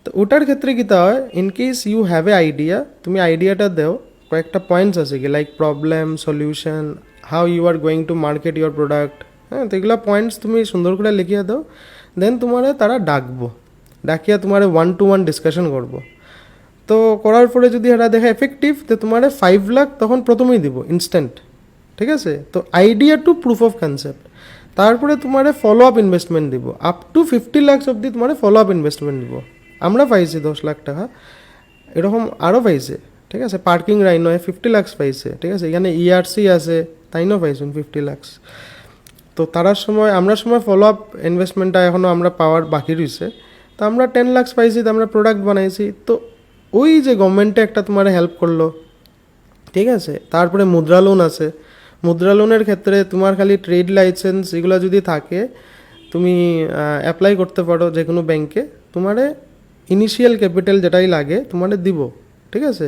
তো ওটার ক্ষেত্রে কীটা হয়, in case you have a idea, তুমি আইডিয়াটা দেও, কয়েকটা পয়েন্টস আছে কি like problem, solution, how you are going to market your product, হ্যাঁ। তো এগুলো পয়েন্টস তুমি সুন্দর করে লিখিয়ে দাও, দেন তোমারে তারা ডাকবো, ডাকিয়া তোমার 1-to-1 ডিসকাশন করবো। তো করার পরে যদি এরা দেখে এফেক্টিভ, তো তোমার 5 লাখ তখন প্রথমেই দিব ইনস্ট্যান্ট, ঠিক আছে। তো idea to proof of concept, তারপরে তোমার ফলো আপ ইনভেস্টমেন্ট দিব, আপ টু 50 লাখ অবধি তোমার ফলো আপ ইনভেস্টমেন্ট দিব। আমরা পাইছি 10 লাখ টাকা, এরকম আরও পাইছে, ঠিক আছে। পার্কিং রাইনো 50 লাখ পাইছে, ঠিক আছে। এখানে ইআরসি আছে, তাইনও পাইছেন 50 লাখ। তো তারার সময় আমরা সময় ফলো আপ ইনভেস্টমেন্টটা এখনও আমরা পাওয়ার বাকি রয়েছে। তো আমরা 10 লাখ পাইছি, তো আমরা প্রোডাক্ট বানাইছি। তো ওই যে গভর্নমেন্টে একটা তোমার হেল্প করলো, ঠিক আছে। তারপরে মুদ্রা লোন আছে, মুদ্রা লোনের ক্ষেত্রে তোমার খালি ট্রেড লাইসেন্স এগুলো যদি থাকে, তুমি অ্যাপ্লাই করতে পারো যে কোনো ব্যাংকে, তোমারে ইনিশিয়াল ক্যাপিটাল যেটাই লাগে তোমাদের দিব, ঠিক আছে।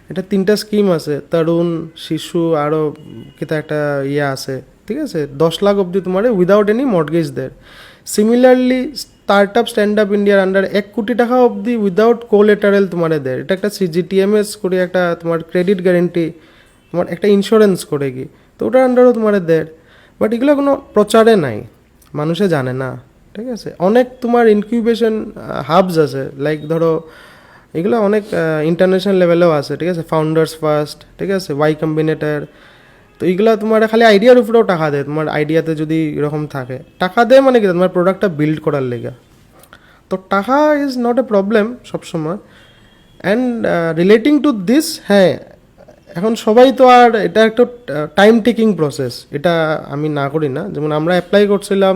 এটা 3টা স্কিম আছে, তরুণ, শিশু, আরও কিতা একটা ইয়ে আছে, ঠিক আছে। 10 লাখ অবধি তোমার উইদাউট এনি মর্টগেজ দের। Similarly start up stand up ইন্ডিয়ার আন্ডার 1 কোটি টাকা অবধি উইদাউট কোলেটারেল তোমার দের। এটা একটা সিজিটিএমএস করে একটা তোমার ক্রেডিট গ্যারেন্টি, তোমার একটা ইন্স্যুরেন্স করে কি, তো ওটার আন্ডারও তোমার দের। বাট এগুলো কোনো প্রচারে নাই, মানুষে জানে না, ঠিক আছে। অনেক তোমার ইনকিউবেশন হাবস আছে, লাইক ধরো এগুলো অনেক ইন্টারন্যাশনাল লেভেলেও আছে, ঠিক আছে। ফাউন্ডার্স ফার্স্ট, ঠিক আছে, ওয়াই কম্বিনেটার। তো এইগুলো তোমার খালি আইডিয়ার উপরেও টাকা দেয়, তোমার আইডিয়াতে যদি এরকম থাকে টাকা দেয়, মানে কি তোমার প্রোডাক্টটা বিল্ড করার লেগে। তো টাকা ইজ নট এ প্রবলেম সবসময়। অ্যান্ড রিলেটিং টু দিস, হ্যাঁ, এখন সবাই তো আর এটা একটা টাইম টেকিং প্রসেস, এটা আমি না করি না। যেমন আমরা অ্যাপ্লাই করছিলাম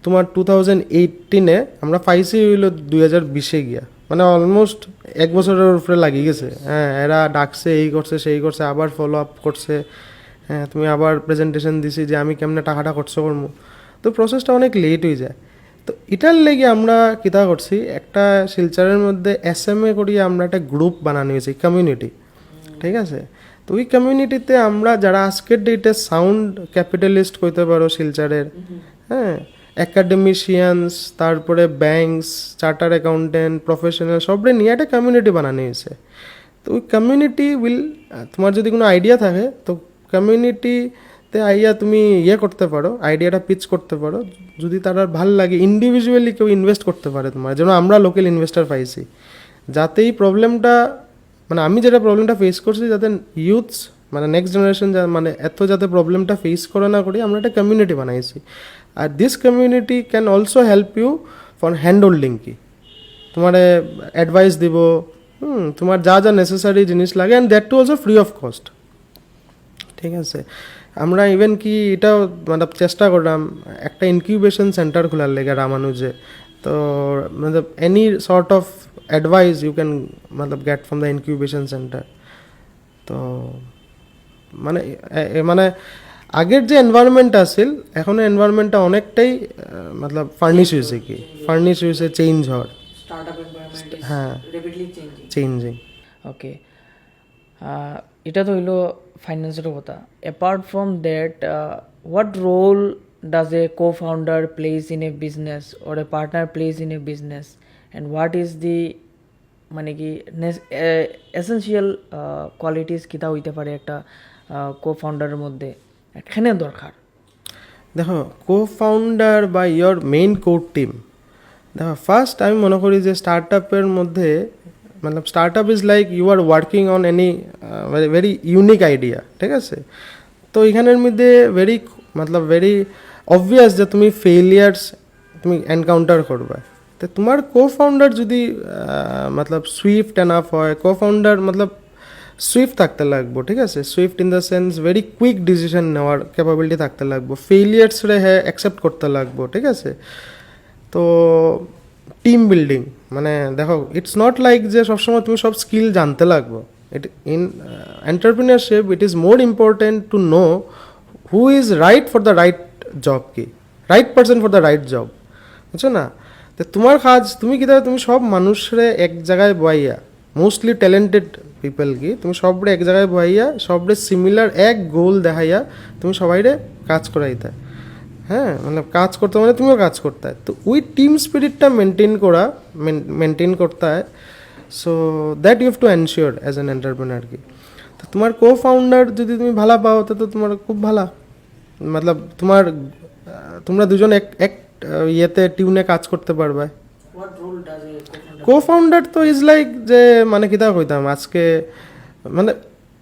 তোমার 2018-এ, আমরা পাইছি হইলো 2020-এ গিয়া, মানে অলমোস্ট 1 বছরের উপরে লাগিয়ে গেছে। হ্যাঁ, এরা ডাকছে, এই করছে সেই করছে, আবার ফলো আপ করছে, হ্যাঁ তুমি আবার প্রেজেন্টেশন দিছি যে আমি কেমনে টাকাটা খরচ করবো, তো প্রসেসটা অনেক লেট হয়ে যায়। তো এটার লেগে আমরা কিতা করছি, একটা শিলচরের মধ্যে এসএমএ করিয়ে আমরা একটা গ্রুপ বানানো হয়েছি, কমিউনিটি, ঠিক আছে। তো ওই কমিউনিটিতে আমরা যারা আজকের ডেটে সাউন্ড ক্যাপিটালিস্ট কইতে পারো শিলচরের, হ্যাঁ, একাডেমিশিয়ানস, তারপরে ব্যাংকস, চার্টার অ্যাকাউন্টেন্ট, প্রফেশনাল, সবরে নিয়ে একটা কমিউনিটি বানানো হয়েছে। তো ওই কমিউনিটি উইল, তোমার যদি কোনো আইডিয়া থাকে তো কমিউনিটিতে আইয়া তুমি করতে পারো, আইডিয়াটা পিচ করতে পারো। যদি তার ভাল লাগে ইন্ডিভিজুয়ালি কেউ ইনভেস্ট করতে পারে তোমার, যেন আমরা লোকাল ইনভেস্টার পাইছি, যাতে এই প্রবলেমটা, মানে আমি যেটা প্রবলেমটা ফেস করছি, যাতে ইউথস মানে নেক্সট জেনারেশন মানে এত যাতে প্রবলেমটা ফেস করে না করি, আমরা একটা কমিউনিটি বানাইছি। আর this community can also help you for hand holding, কি তোমার অ্যাডভাইস দিব, তোমার যা যা নেসেসারি জিনিস লাগে, and that too also free of cost, ঠিক আছে। আমরা ইভেন কি এটাও মানে চেষ্টা করলাম একটা ইনকিউবেশন সেন্টার খোলার লেগে রামানুজে। তো মানে any sort of advice you can मतलब get from the incubation centre. তো মানে মানে আগের যে এনভায়রনমেন্ট আছিল, এখন এনভায়রনমেন্টটা অনেকটাই मतलब ফার্নিশ হয়েছে, কি ফার্নিশ হয়েছে, চেঞ্জ হওয়ার, স্টার্টআপ এনভায়রনমেন্ট ইজ হ্যাঁ র্যাপিডলি চেঞ্জিং। চেঞ্জিং। ওকে, এটা তো হইলো ফাইন্যান্সের কথা। Apart from that, what role does a co founder place in a business or a partner place in a business, and what is the মানে কি essential qualities কিতা হইতে পারে একটা কো ফাউন্ডারের মধ্যে এখানে দরকার? দেখো, কো ফাউন্ডার বা ইয়োর মেইন কোর টিম, দেখো ফার্স্ট আমি মনে করি যে স্টার্টআপের মধ্যে मतलब startup is like you are working on any very unique idea, ঠিক আছে। তো এখানের মধ্যে ভেরি অবভিয়াস যে তুমি ফেলিয়ার্স তুমি এনকাউন্টার করবে। তো তোমার কো ফাউন্ডার যদি मतलब সুইফট এনাফ হয়, কো ফাউন্ডার मतलब সুইফট থাকতে লাগবো, ঠিক আছে। Swift in the sense very quick decision নেওয়ার ক্যাপাবিলিটি থাকতে লাগবো, ফেলিয়ার্সরে হ্যাঁ অ্যাকসেপ্ট করতে লাগবো, ঠিক আছে। তো টিম বিল্ডিং মানে দেখো, ইটস নট লাইক যে সবসময় তুমি সব স্কিল জানতে লাগবো। It in entrepreneurship it is more important to know who is right for the right job, কি right person for the right job, বুঝছো না। তো তোমার কাজ তুমি কি তুমি সব মানুষরে এক জায়গায় বয়াইয়া, মোস্টলি ট্যালেন্টেড পিপল কি তুমি সবরে এক জায়গায় বয়াইয়া, সবরে সিমিলার এক গোল দেখাইয়া তুমি সবাইরে কাজ করাইতে, হ্যাঁ মানে কাজ করতে মানে তুমিও কাজ করতে হয়। তো ওই টিম স্পিরিটটা মেনটেন করতে হয়। So that you have to ensure as an entrepreneur, কি তো তোমার কো ফাউন্ডার যদি তুমি ভালো পাও তো তোমার খুব ভালো, मतलब তোমরা দুজন এক ইয়েতে টিউনে কাজ করতে পারবে। What role does a co founder তো ইজ লাইক যে মানে কিতা কইতাম আজকে, মানে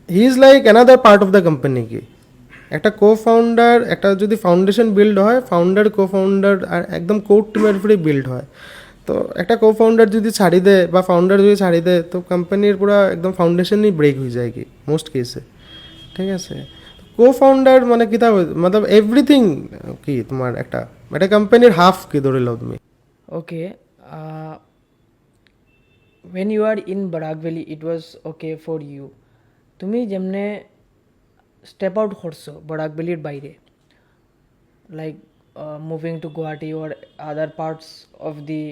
he is like another part of the company, কি একটা কো ফাউন্ডার, একটা যদি ফাউন্ডেশন বিল্ড হয়, ফাউন্ডার কো ফাউন্ডার আর একদম কোর টিমের উপরে বিল্ড হয়। তো একটা কো ফাউন্ডার যদি ছাড়ি দেয় বা ফাউন্ডার যদি ছাড়ি দেয়, তো কোম্পানির পুরো একদম ফাউন্ডেশনই ব্রেক হয়ে যায়, কি মোস্ট কেসে, ঠিক আছে। কো ফাউন্ডার মানে কিতা मतलब এভরিথিং, কি তোমার একটা কোম্পানির হাফ, কি ধরে লও তুমি। ওকে, when you are in Barak Valley it was okay for you, তুমি যেমনে স্টেপ আউট করছো বরাক ভ্যালির বাইরে, like moving to Guwahati or other parts of the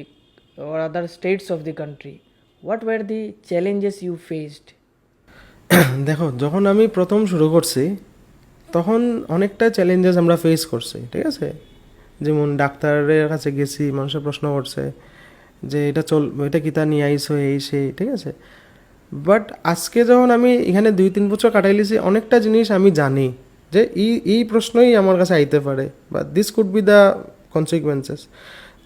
or other states of the country, what were the challenges you faced? দেখো, যখন আমি প্রথম শুরু করছি তখন অনেকটা চ্যালেঞ্জেস আমরা ফেস করছি, ঠিক আছে। যেমন ডাক্তারের কাছে গেছি, মানুষের প্রশ্ন করছে যে এটা কিতা নিয়ে আইসো এই সেই, ঠিক আছে। বাট আজকে যখন আমি এখানে 2-3 বছর কাটাইলিছি, অনেকটা জিনিস আমি জানি যে এই প্রশ্নই আমার কাছে আইতে পারে, বা this could be the consequences.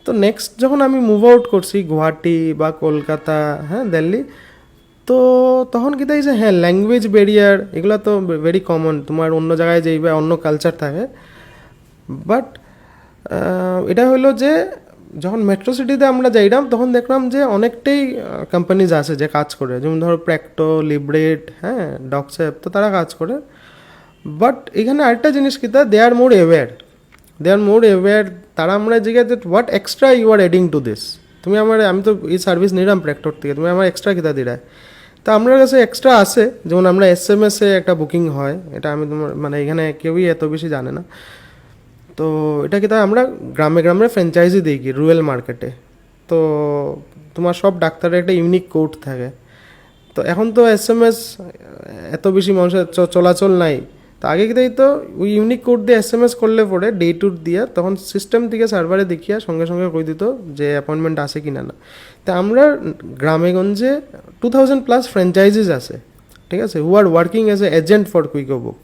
তো নেক্সট যখন আমি মুভ আউট করছি গুয়াহাটি বা কলকাতা, হ্যাঁ দিল্লি, তো তখন কি তাই যে হ্যাঁ ল্যাঙ্গুয়েজ ব্যারিয়ার এগুলো তো ভেরি কমন, তোমার অন্য জায়গায় যাইবে অন্য কালচার থাকে। বাট এটা হলো যে যখন মেট্রো সিটিতে আমরা যাইলাম তখন দেখলাম যে অনেকটাই কোম্পানিজ আছে যে কাজ করে, যেমন ধরো প্র্যাক্টো, লিব্রেট, হ্যাঁ ডকসেপ, তো তারা কাজ করে। বাট এখানে আরেকটা জিনিস কি দে আর মোর অ্যাওয়্যার, তারা আমরা জিজ্ঞাসা that what extra you are adding to this, আমি তো এই সার্ভিস নিলাম প্র্যাক্টোর থেকে, তুমি আমার এক্সট্রা কিতা দিরা। তা আমার কাছে এক্সট্রা আছে, যেমন আমরা SMS-এ একটা বুকিং হয়, এটা আমি তোমার মানে এখানে কেউই এত বেশি জানে না। তো এটা কি তাই আমরা গ্রামে গ্রামে ফ্র্যাঞ্চাইজি দিই কি রুরাল মার্কেটে। তো তোমার সব ডাক্তারের একটা ইউনিক কোড থাকে। তো এখন তো SMS এত বেশি মানুষের চলাচল নাই। তো আগে কি তাই তো ওই ইউনিক কোড দিয়ে SMS করলে পরে ডে টুর দিয়ে তখন সিস্টেম থেকে সার্ভারে দেখিয়া সঙ্গে সঙ্গে কই দিত যে অ্যাপয়েন্টমেন্ট আছে কি না। তা আমরা গ্রামেগঞ্জে 2000+ ফ্র্যাঞ্চাইজিস আছে, ঠিক আছে, who are working as a agent for Quickobook.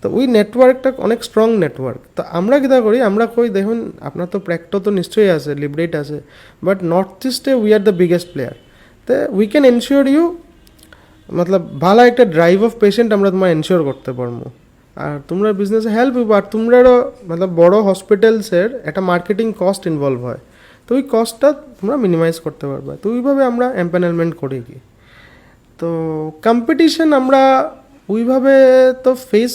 তো ওই নেটওয়ার্কটা অনেক স্ট্রং নেটওয়ার্ক। তো আমরা কী করি, আমরা কই দেখুন আপনার তো প্র্যাক্টো তো নিশ্চয়ই আছে, লিবরেট আছে, বাট নর্থ ইস্টে we are the biggest player. তো উই ক্যান এনশিওর ইউ, মতলব ভালো একটা ড্রাইভ অফ পেশেন্ট আমরা তোমার এনশিওর করতে পারবো। আর তোমরা বিজনেসে হেল্প হইব, আর তোমরারও মতলব বড় হসপিটালসের একটা মার্কেটিং কস্ট ইনভলভ হয়, তো ওই কস্টটা তোমরা মিনিমাইজ করতে পারবে। তো ওইভাবে আমরা এম্প্যানেলমেন্ট করি কি। তো কম্পিটিশন আমরা ওইভাবে তো ফেস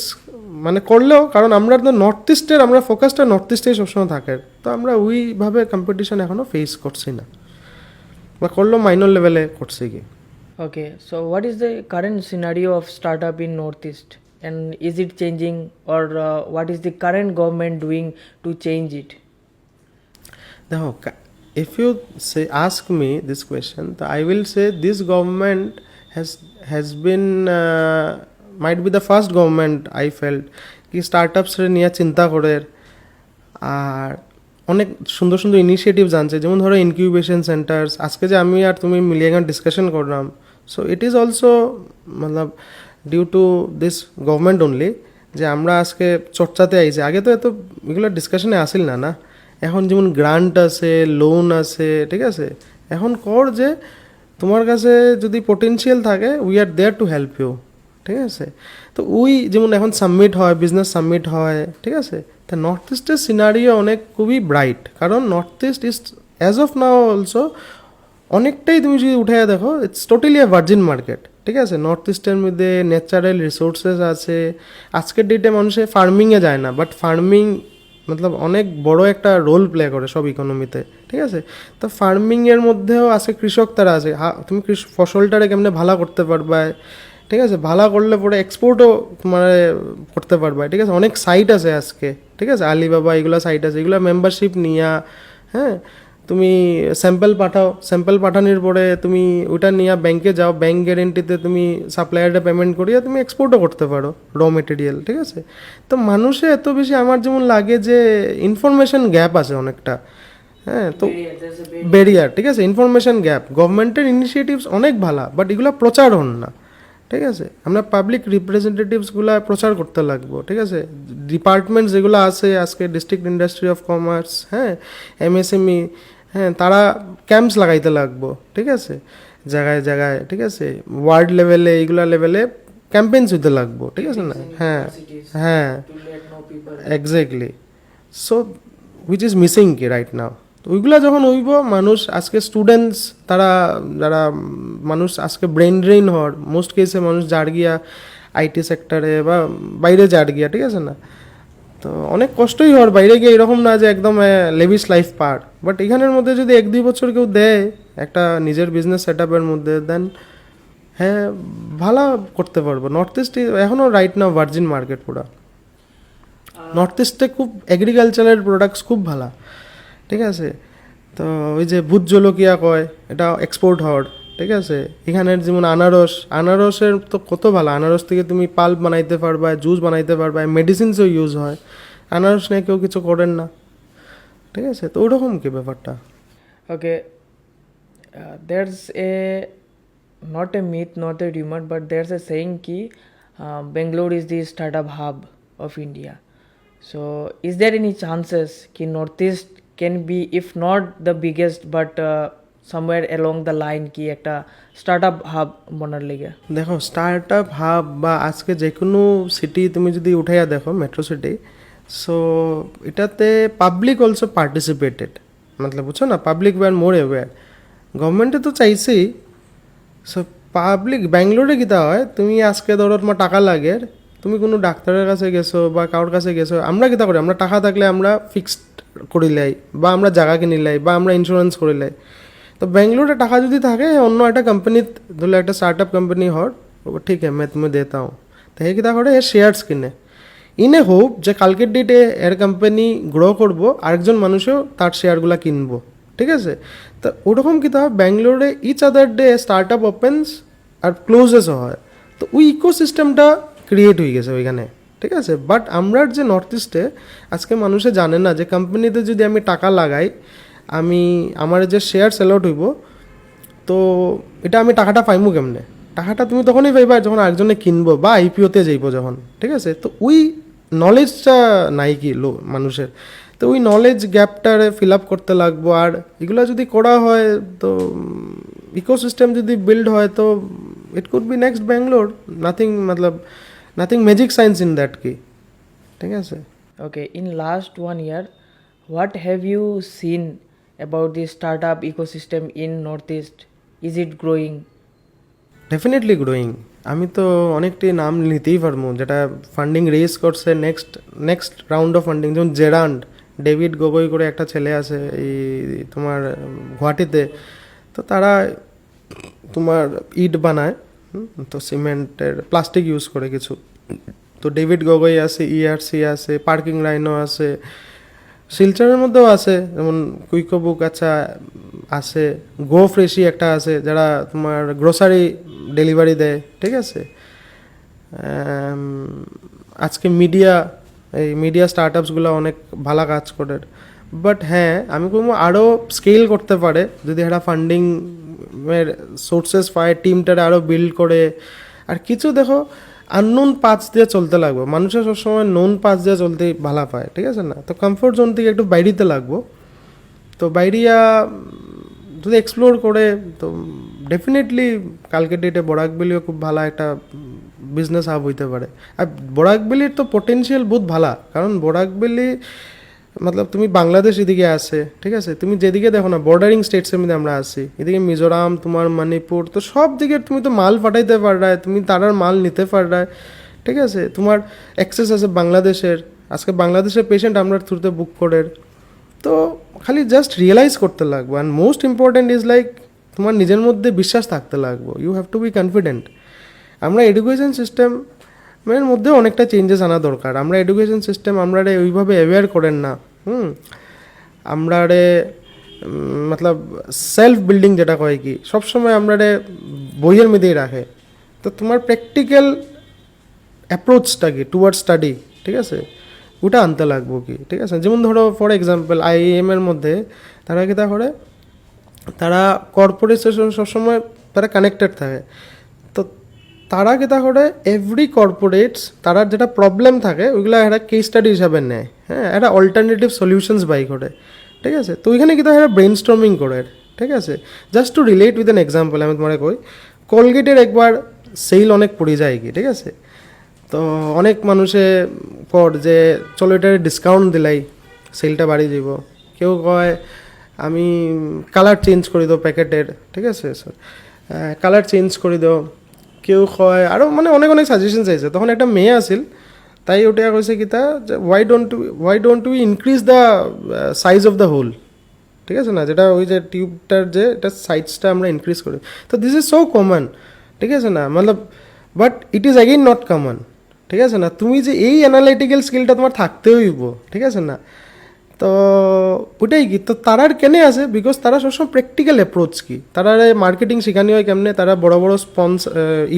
মানে করলেও, কারণ আমরা তো নর্থ ইস্টের, আমরা ফোকাসটা নর্থ ইস্টেই সবসময় থাকে, তো আমরা ওইভাবে কম্পিটিশন এখনও ফেস করছি না, বা করলেও মাইনর লেভেলে করছি কি। Okay, so what is the current scenario of startup in Northeast, and is it changing, or what is the current government doing to change it? দেখো, if you say ask me this question, so I will say this government has been might be the first government I felt কি startups নিয়ে চিন্তা করে আর অনেক সুন্দর সুন্দর initiatives আনছে। যেমন ধরো ইনকিউবেশন সেন্টার্স, আজকে যে আমি আর তুমি মিলিয়ে ডিসকাশন করলাম, সো ইট ইজ অলসো মতলব due to this government only, যে আমরা আজকে চর্চাতে আইছি। আগে তো এত এগুলো ডিসকাশনে আসিল না না। এখন যেমন গ্রান্ট আছে, লোন আছে, ঠিক আছে, এখন কর যে তোমার কাছে যদি পোটেনশিয়াল থাকে, we are there to help you, ঠিক আছে। তো ওই যেমন এখন সাবমিট হয়, বিজনেস সাবমিট হয়, ঠিক আছে। তা নর্থ ইস্টের সিনারিও অনেক খুবই ব্রাইট, কারণ north east is as of now also অনেকটাই, তুমি যদি উঠে দেখো, it's totally A virgin market, ঠিক আছে। নর্থ ইস্টের মধ্যে ন্যাচারাল রিসোর্সেস আছে। আজকের ডেটে মানুষে ফার্মিংয়ে যায় না, বাট ফার্মিং মতলব অনেক বড় একটা রোল প্লে করে সব ইকোনমিতে, ঠিক আছে। তো ফার্মিংয়ের মধ্যেও আছে কৃষক, তারা আছে, তুমি ফসলটারে কেমনে ভালো করতে পারবা, ঠিক আছে, ভালো করলে পরে এক্সপোর্টও তোমার করতে পারবা, ঠিক আছে। অনেক সাইট আছে আজকে, ঠিক আছে, আলিবাবা এগুলো সাইট আছে, এগুলো মেম্বারশিপ নিয়া, হ্যাঁ, তুমি স্যাম্পল পাঠাও, স্যাম্পল পাঠানোর পরে তুমি ওইটা নিয়ে ব্যাংকে যাও, ব্যাংক গ্যারেন্টিতে তুমি সাপ্লায়ারটা পেমেন্ট করিয়া তুমি এক্সপোর্টও করতে পারো র মেটেরিয়াল, ঠিক আছে। তো মানুষে এত বেশি আমার যেমন লাগে যে ইনফরমেশন গ্যাপ আছে অনেকটা, হ্যাঁ, তো ব্যারিয়ার, ঠিক আছে, ইনফরমেশন গ্যাপ। গভর্নমেন্টের ইনিশিয়েটিভস অনেক ভালো, বাট এগুলো প্রচার হন না, ঠিক আছে। আমরা পাবলিক রিপ্রেজেন্টেটিভসগুলো প্রচার করতে লাগবো, ঠিক আছে। ডিপার্টমেন্টস যেগুলো আছে আজকে, ডিস্ট্রিক্ট ইন্ডাস্ট্রি অফ কমার্স, হ্যাঁ, MSME, হ্যাঁ, তারা ক্যাম্পস লাগাইতে লাগবো, ঠিক আছে, জায়গায় জায়গায়, ঠিক আছে, ওয়ার্ড লেভেলে, এইগুলা লেভেলে ক্যাম্পেইনস হইতে লাগবো, ঠিক আছে না। হ্যাঁ হ্যাঁ, exactly. So which is missing কি রাইট নাও। তো ওইগুলা যখন হইব, মানুষ আজকে স্টুডেন্টস, তারা যারা মানুষ আজকে ব্রেন ড্রেইন হওয়ার মোস্ট কেসে মানুষ যার গিয়া IT সেক্টরে বা বাইরে যার গিয়া, ঠিক আছে না। তো অনেক কষ্টই হওয়ার বাইরে গিয়ে, এরকম না যে একদম লেভিশ লাইফ পার, বাট এখানের মধ্যে যদি 1-2 বছর কেউ দেয় একটা নিজের বিজনেস সেট আপের মধ্যে, দেন হ্যাঁ ভালো করতে পারবো। নর্থ ইস্ট এখনও রাইট নাও ভার্জিন মার্কেট পুরা। নর্থ ইস্টে খুব এগ্রিকালচারের প্রোডাক্টস খুব ভালো, ঠিক আছে। তো ওই যে ভূত জলকিয়া কয়, এটা এক্সপোর্ট হওয়ার, ঠিক আছে। এখানের যেমন আনারসের তো কত ভালো, আনারস থেকে তুমি পাল্প বানাইতে পারবা, জুস বানাইতে পারবা, মেডিসিনসও ইউজ হয়। আনারস নিয়ে কেউ কিছু করেন না, ঠিক আছে। তো ওরকম কি ব্যাপারটা। Okay, there's a not a myth, not a rumor, but there's a saying ki Bangalore is the startup hub of India. So is there any chances ki Northeast can be, if not the biggest, but somewhere along the line কি একটা startup hub বনার লেগে? দেখো, startup hub বা আজকে যে কোনো city তুমি যদি উঠাইয়া দেখো, মেট্রো সিটি, সো এটাতে পাবলিক অলসো পার্টিসিপেটেড, মতলব বুঝছো না, পাবলিক ওয়ার মোর অ্যাওয়্যার। গভর্নমেন্টে তো চাইছেই। সো পাবলিক ব্যাঙ্গালোরে কীটা হয়, তুমি আজকে ধরো তোমার টাকা লাগে, তুমি কোনো ডাক্তারের কাছে গেছো বা কারোর কাছে গেছো, আমরা কীটা করি, আমরা টাকা থাকলে আমরা ফিক্সড করিলাই, বা আমরা জায়গা কিনিলাই, বা আমরা ইন্স্যুরেন্স করিলাই। তো तो बेंगलोरे टाका যদি থাকে অন্য একটা কোম্পানিত ধরলে একটা স্টার্টআপ কোম্পানি হর ঠিক আছে मैं तुम्हें देता हूँ তো হে কিতা করে শেয়ারস কিনে ইন এ হোপ যে কালকের ডেটে এর কোম্পানি গ্রো করবো আরেকজন মানুষও তার শেয়ারগুলো কিনবো ঠিক আছে তো ওরকম কিতা হয় ব্যাঙ্গালোরে each other day startup opens আর ক্লোজেসও হয় তো ওই ইকোসিস্টেমটা ক্রিয়েট হয়ে গেছে ওইখানে ঠিক আছে বাট আমরা যে নর্থ ইস্টে আজকে মানুষে জানে না যে কোম্পানিতে যদি আমি টাকা লাগাই আমি আমার যে শেয়ার সেল আউট হইব তো এটা আমি টাকাটা পাইমু কেমনে টাকাটা তুমি তখনই পাইবা যখন আরেকজনে কিনবো বা আইপিওতে যাইবো যখন ঠিক আছে তো ওই নলেজটা নাই কি মানুষের তো ওই নলেজ গ্যাপটারে ফিল আপ করতে লাগবো আর এগুলো যদি করা হয় তো ইকোসিস্টেম যদি বিল্ড হয় তো it could be next Bangalore nothing Matlab nothing magic science in that কি ঠিক আছে Okay, in last 1 year, what have you seen about the startup ecosystem in Northeast? Is it growing? Definitely growing আমি তো অনেকটি নাম নিতেই পারবো যেটা ফান্ডিং রেজ করছে নেক্সট রাউন্ড অফ ফান্ডিং যেমন জেরান্ড ডেভিড গগৈ করে একটা ছেলে আছে এই তোমার গুয়াহাটিতে তো তারা তোমার ইট বানায় তো সিমেন্টের প্লাস্টিক ইউজ করে কিছু তো ডেভিড গগৈ আছে ইআরসি আছে পার্কিং রাইনো আছে শিলচরের মধ্যেও আছে যেমন কুইকোবুক আচ্ছা আছে গো ফ্রেশি একটা আছে যারা তোমার গ্রোসারি ডেলিভারি দেয় ঠিক আছে আজকে এই মিডিয়া স্টার্টআপসগুলো অনেক ভালো কাজ করে বাট হ্যাঁ আমি বলবো আরও স্কেল করতে পারে যদি একটা ফান্ডিংয়ের সোর্সেস পায় টিমটারে আরও বিল্ড করে আর কিছু দেখো আননোন পাথ দিয়ে চলতে লাগবে মানুষের সবসময় নোন পাথ দিয়ে চলতে ভালো পায় ঠিক আছে না তো কমফোর্ট জোন থেকে একটু বাইরেতে লাগবো তো বাইরিয়া যদি এক্সপ্লোর করে তো ডেফিনেটলি কালকে ডেটে বরাকবেলিও খুব ভালো একটা বিজনেস হাব হইতে পারে আর বরাকবেলির তো পোটেনশিয়াল বহুত ভালো কারণ বরাকবেলি মতলব তুমি বাংলাদেশ এদিকে আছে ঠিক আছে তুমি যেদিকে দেখো না বর্ডারিং স্টেটসের মধ্যে আমরা আছি এদিকে মিজোরাম তোমার মণিপুর তো সব দিকে তুমি তো মাল পাঠাইতে পাররায় তুমি তারার মাল নিতে পাররায় ঠিক আছে তোমার অ্যাক্সেস আছে বাংলাদেশের আজকে বাংলাদেশের পেশেন্ট আমরা থ্রুতে বুক করে তো খালি জাস্ট রিয়েলাইজ করতে লাগবো and most important is like তোমার নিজের মধ্যে বিশ্বাস থাকতে লাগবো you have to be confident আমরা এডুকেশন সিস্টেমের মধ্যে অনেকটা চেঞ্জেস আনা দরকার আমরা এডুকেশন সিস্টেম আমরা ওইভাবে অ্যাওয়্যার করেন না আমরা মতলব সেলফ বিল্ডিং যেটা কয় কি সবসময় আমরা বইয়ের মধ্যেই রাখে তো তোমার প্র্যাকটিক্যাল অ্যাপ্রোচটা কি টুয়ার্ড স্টাডি ঠিক আছে ওটা আনতে লাগবো কি ঠিক আছে যেমন ধরো ফর এক্সাম্পল আইএমের মধ্যে তারা কি তা করে তারা কর্পোরেশন সবসময় তারা কানেক্টেড থাকে তো তারা কি তা করে এভরি কর্পোরেটস তারা যেটা প্রবলেম থাকে ওইগুলো একটা কেস স্টাডি হিসাবে নেয় হ্যাঁ একটা অল্টারনেটিভ সলিউশনস বাই করে ঠিক আছে তো ওইখানে কি তা একটা ব্রেন স্টর্মিং করে ঠিক আছে just two relate with an example আমি তোমার কই কোলগেটের একবার সেল অনেক পড়ে যায় কি ঠিক আছে তো অনেক মানুষে পর যে চলো এটার ডিসকাউন্ট দিলাই সেলটা বাড়িয়ে যাব কেউ কয় আমি কালার চেঞ্জ করে দাও প্যাকেটের ঠিক আছে স্যার কালার চেঞ্জ করে দাও কেউ কয় আরও মানে অনেক অনেক সাজেশন চাইছে তখন একটা মেয়ে আসিল তাই ওটা কইছে কি তা why don't we increase the size of the whole ঠিক আছে না যেটা ওই যে টিউবটার যে এটা সাইজটা আমরা ইনক্রিজ করি তো দিস ইজ সো কমন ঠিক আছে না মতলব but it is again not common ঠিক আছে না তুমি যে এই অ্যানালাইটিক্যাল স্কিলটা তোমার থাকতেই হইব ঠিক আছে না তো ওটাই কি তো তারার কেনে আছে বিকজ তারা সবসময় প্র্যাকটিক্যাল অ্যাপ্রোচ কি তারা মার্কেটিং শেখানি হয় কেমনে তারা বড় বড়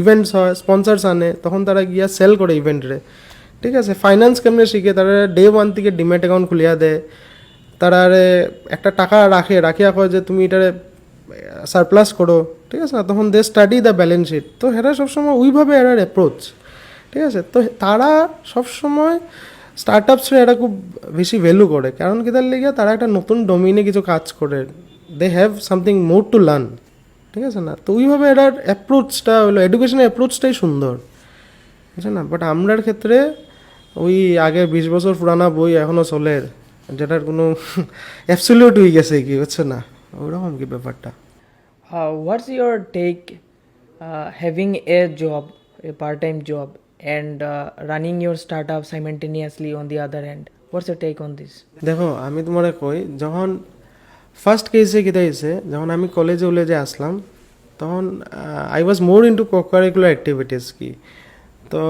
ইভেন্টস হয় স্পন্সার্স আনে তখন তারা গিয়া সেল করে ইভেন্টরে ঠিক আছে ফাইন্যান্স কেমনে শিখে তারা ডে 1 থেকে ডিম্যাট অ্যাকাউন্ট খুলিয়া দেয় তারা একটা টাকা রাখিয়া কয় যে তুমি এটারে সারপ্লাস করো ঠিক আছে না তখন they study the balance sheet তো এরা সবসময় ওইভাবে এরার অ্যাপ্রোচ ঠিক আছে তো তারা সবসময় স্টার্টআপসে এরা খুব বেশি ভ্যালু করে কারণ কি তার লেগে তারা একটা নতুন ডোমিনে কিছু কাজ করে they have something more to learn ঠিক আছে না তো ওইভাবে এটার অ্যাপ্রোচটা হলো এডুকেশনের অ্যাপ্রোচটাই সুন্দর বুঝছে না বাট আমরার ক্ষেত্রে ওই আগে 20 বছর পুরানা বই এখনও চলে যেটার কোনো অ্যাবসলিউট হয়ে গেছে কি বুঝছো না ওরকম কি ব্যাপারটা What's your take having a job, a part-time job, and running your startup simultaneously on the other end? What's your take on this? দেখো আমি তোমারে কই যখন ফার্স্ট কেসে কীটা হয়েছে, যখন আমি কলেজে উলেজে আসলাম তখন I was more into curricular activities কি। তো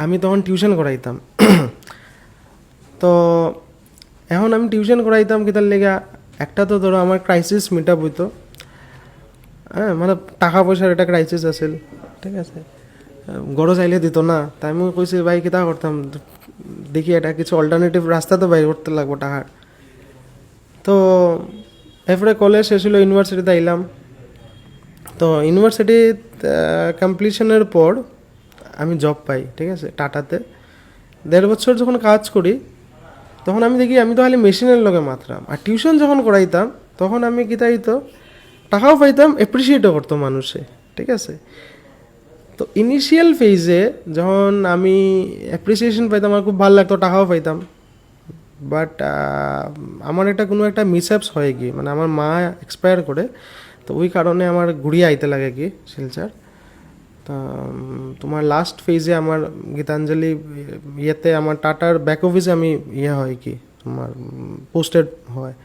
আমি তখন টিউশন করাইতাম। তো এখন আমি টিউশন করাইতাম কিতার লেগা, একটা তো ধরো আমার ক্রাইসিস মিট আপ হইতো, হ্যাঁ, মানে টাকা পয়সার একটা ক্রাইসিস আছিল, ঠিক আছে, গড় চাইলে দিত না। তাই আমি কইছি ভাই কিতা করতাম, দেখি এটা কিছু অল্টারনেটিভ রাস্তা তো বাইর করতে লাগবো টাকার। তো এরপরে কলেজ শেষ হলো, ইউনিভার্সিটিতে আইলাম। তো ইউনিভার্সিটি কমপ্লিশনের পর আমি জব পাই, ঠিক আছে, টাটাতে 1.5 বছর যখন কাজ করি তখন আমি দেখি আমি তো খালি মেশিনের লগে মাত্রাম। আর টিউশন যখন করাইতাম তখন আমি কিতা হইতো, টাকাও পাইতাম, অ্যাপ্রিসিয়েটও করতো মানুষে, ঠিক আছে। তো ইনিশিয়াল ফেজে যখন আমি অ্যাপ্রিসিয়েশন পাইতাম, আমার খুব ভালো লাগতো, টাকাও পাইতাম। বাট আমার কোনো একটা মিসহ্যাপস হয় কি, মানে আমার মা এক্সপায়ার করে, তো ওই কারণে আমার ঘুরিয়ে আইতে লাগে কি শিলচার। তা তোমার লাস্ট ফেজে আমার গীতাঞ্জলি ইয়েতে আমার টাটার ব্যাক অফিসে আমি হয় কি তোমার পোস্টেড হয়।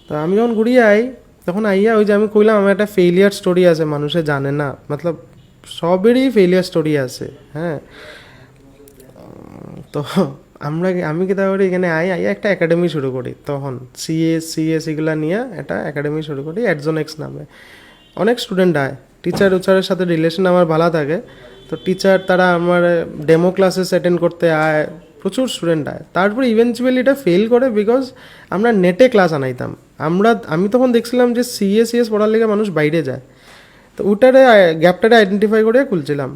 তো আমি যখন ঘুরিয়ে আই তখন আইয়া ওই যে আমি কইলাম আমার একটা ফেইলিয়ার স্টোরি আছে, মানুষে জানে না, মতলব সবেরই ফেইলিয়ার স্টোরি আছে, হ্যাঁ। তো আমি কিতা করি, এখানে আইয়া একটা একাডেমি শুরু করি। তখন সিএস এগুলা নিয়ে একটা একাডেমি শুরু করি, অ্যাডজোনেক্স নামে। অনেক স্টুডেন্ট আয়, টিচার উচারের সাথে রিলেশন আমার ভালো থাকে। তো টিচার তারা আমার ডেমো ক্লাসেস অ্যাটেন্ড করতে আয়, প্রচুর স্টুডেন্ট আয়। তারপরে ইভেন্চুয়ালি এটা ফেল করে, বিকজ আমরা নেটে ক্লাস আনাইতাম। আমি তখন দেখছিলাম যে সিএস পড়ার লেগে মানুষ বাইরে যায়, তো ওটারে গ্যাপটারে আইডেন্টিফাই করে খুলছিলাম।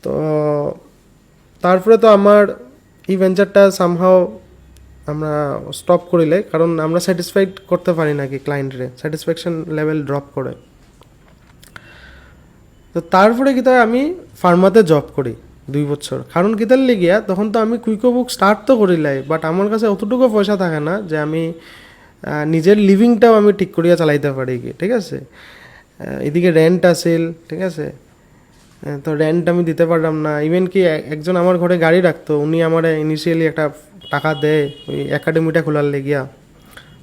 তো তারপরে তো আমার এই ভেঞ্চারটা সামহাও আমরা স্টপ করিলে, কারণ আমরা স্যাটিসফাইড করতে পারি নাকি ক্লায়েন্টরে, স্যাটিসফ্যাকশন লেভেল ড্রপ করে। তো তারপরে কিতা আমি ফার্মাতে জব করি 2 বছর। কারণ কিতার লেগিয়া তখন তো আমি কুইকোবুক স্টার্ট তো করিলাই, বাট আমার কাছে অতটুকু পয়সা থাকে না যে আমি নিজের লিভিংটাও আমি ঠিক করিয়া চালাইতে পারি কি, ঠিক আছে। এদিকে রেন্ট আসিল, ঠিক আছে, তো রেন্ট আমি দিতে পারলাম না। ইভেন কি একজন আমার ঘরে গাড়ি রাখতো, উনি আমার ইনিশিয়ালি একটা টাকা দেয় ওই একাডেমিটা খোলার লেগিয়া।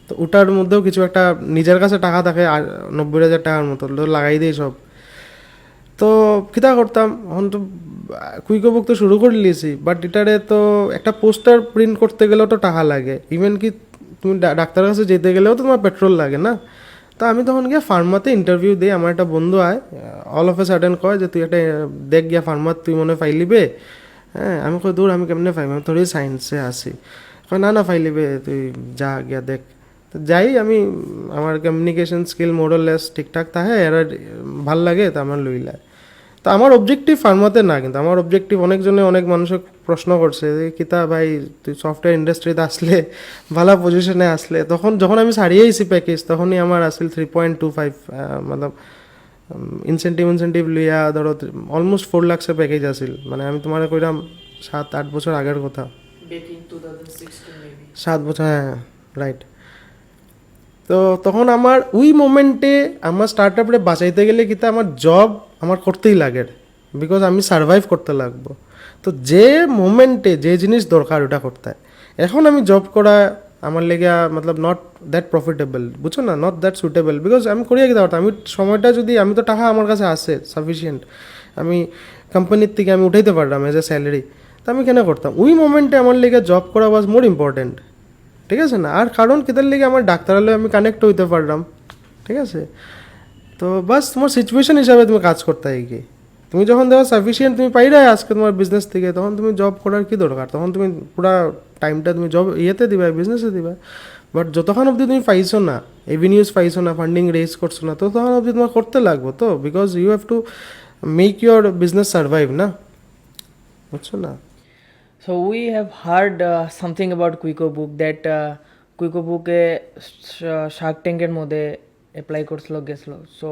তো ওটার মধ্যেও কিছু একটা নিজের কাছে টাকা থাকে 90,000 টাকার মতো, লাগাই দিই সব। তো কিতা করতাম, এখন তো কুইকোবুক তো শুরু করে লিয়েছি, বাট এটারে তো একটা পোস্টার প্রিন্ট করতে গেলেও তো টাকা লাগে। ইভেন কি তুমি ডাক্তারের কাছে যেতে গেলেও তো তোমার পেট্রোল লাগে না। তো আমি তখন গিয়ে ফার্মাতে ইন্টারভিউ দিই। আমার একটা বন্ধু আয়, অল অফ এ সাডেন কয় যে তুই একটা দেখ গিয়া ফার্মাত, তুই মনে ফাইলিবে। হ্যাঁ, আমি কই দূর, আমি কেমনে ফাইম, আমি তোরই সায়েন্সে আসি। কয় না ফাইলিবে, তুই যা গিয়া দেখ। তো যাই আমি, আমার কমিউনিকেশন স্কিল মোরলেস ঠিকঠাক থাকে, এরা ভাল লাগে, তো আমার লইলায়। তো আমার অবজেক্টিভ ফার্মাতে না, কিন্তু আমার অবজেক্টিভ অনেকজনে অনেক মানুষের প্রশ্ন করছে যে কিতা ভাই তুই সফটওয়্যার ইন্ডাস্ট্রিতে আসলে, ভালো পজিশনে আসলে। যখন আমি ছাড়িয়ে আইছি প্যাকেজ, তখনই আমার আসলে 3.25 মতলব ইনসেন্টিভ লইয়া ধরো অলমোস্ট 4 লাখসের প্যাকেজ আসিল। মানে আমি তোমার কইলাম 7-8 বছর আগের কথা, 7 বছর, হ্যাঁ রাইট। তো তখন আমার ওই মোমেন্টে আমার স্টার্ট আপে বাঁচাইতে গেলে কিন্তু আমার জব আমার করতেই লাগে, বিকজ আমি সার্ভাইভ করতে লাগবো। তো যে মোমেন্টে যে জিনিস দরকার ওটা করতে হয়। এখন আমি জব করা আমার লেগে মতলব নট দ্যাট প্রফিটেবল, বুঝছো না, নট দ্যাট সুটেবল, বিকজ আমি করিয়া কি পারতাম, আমি সময়টা যদি, আমি তো টাকা আমার কাছে আছে সাফিসিয়েন্ট, আমি কোম্পানির থেকে আমি উঠাইতে পারলাম এজ এ স্যালারি, তো আমি কেন করতাম। ওই মোমেন্টে আমার লেগে জব করা ওয়াজ মোর ইম্পর্টেন্ট, ঠিক আছে না। আর কারণ কিতার লেগে আমার ডাক্তারালয়ে আমি কানেক্ট হইতে পারলাম, ঠিক আছে। তো বাস তোমার সিচুয়েশন হিসাবে তুমি কাজ করতে হয় কি, তুমি যখন দেখো সাফিসিয়েন্ট তুমি পাইরাই আজকে তোমার বিজনেস থেকে, তখন তুমি জব করার কি দরকার, তখন তুমি পুরা টাইমটা তুমি জব ইয়েতে দিবা, বিজনেসে দিবা। বাট যতক্ষণ অবধি তুমি পাইছো না, এভিনিউজ পাইছো না, ফান্ডিং রেজ করছো না, ততক্ষণ অবধি তোমার করতে লাগবো তো, because you have to make your business survive না, বুঝছো না। So we have heard something about Quickobook, that Quickobook Shark Tank এর মধ্যে অ্যাপ্লাই করছিল গেছিল। So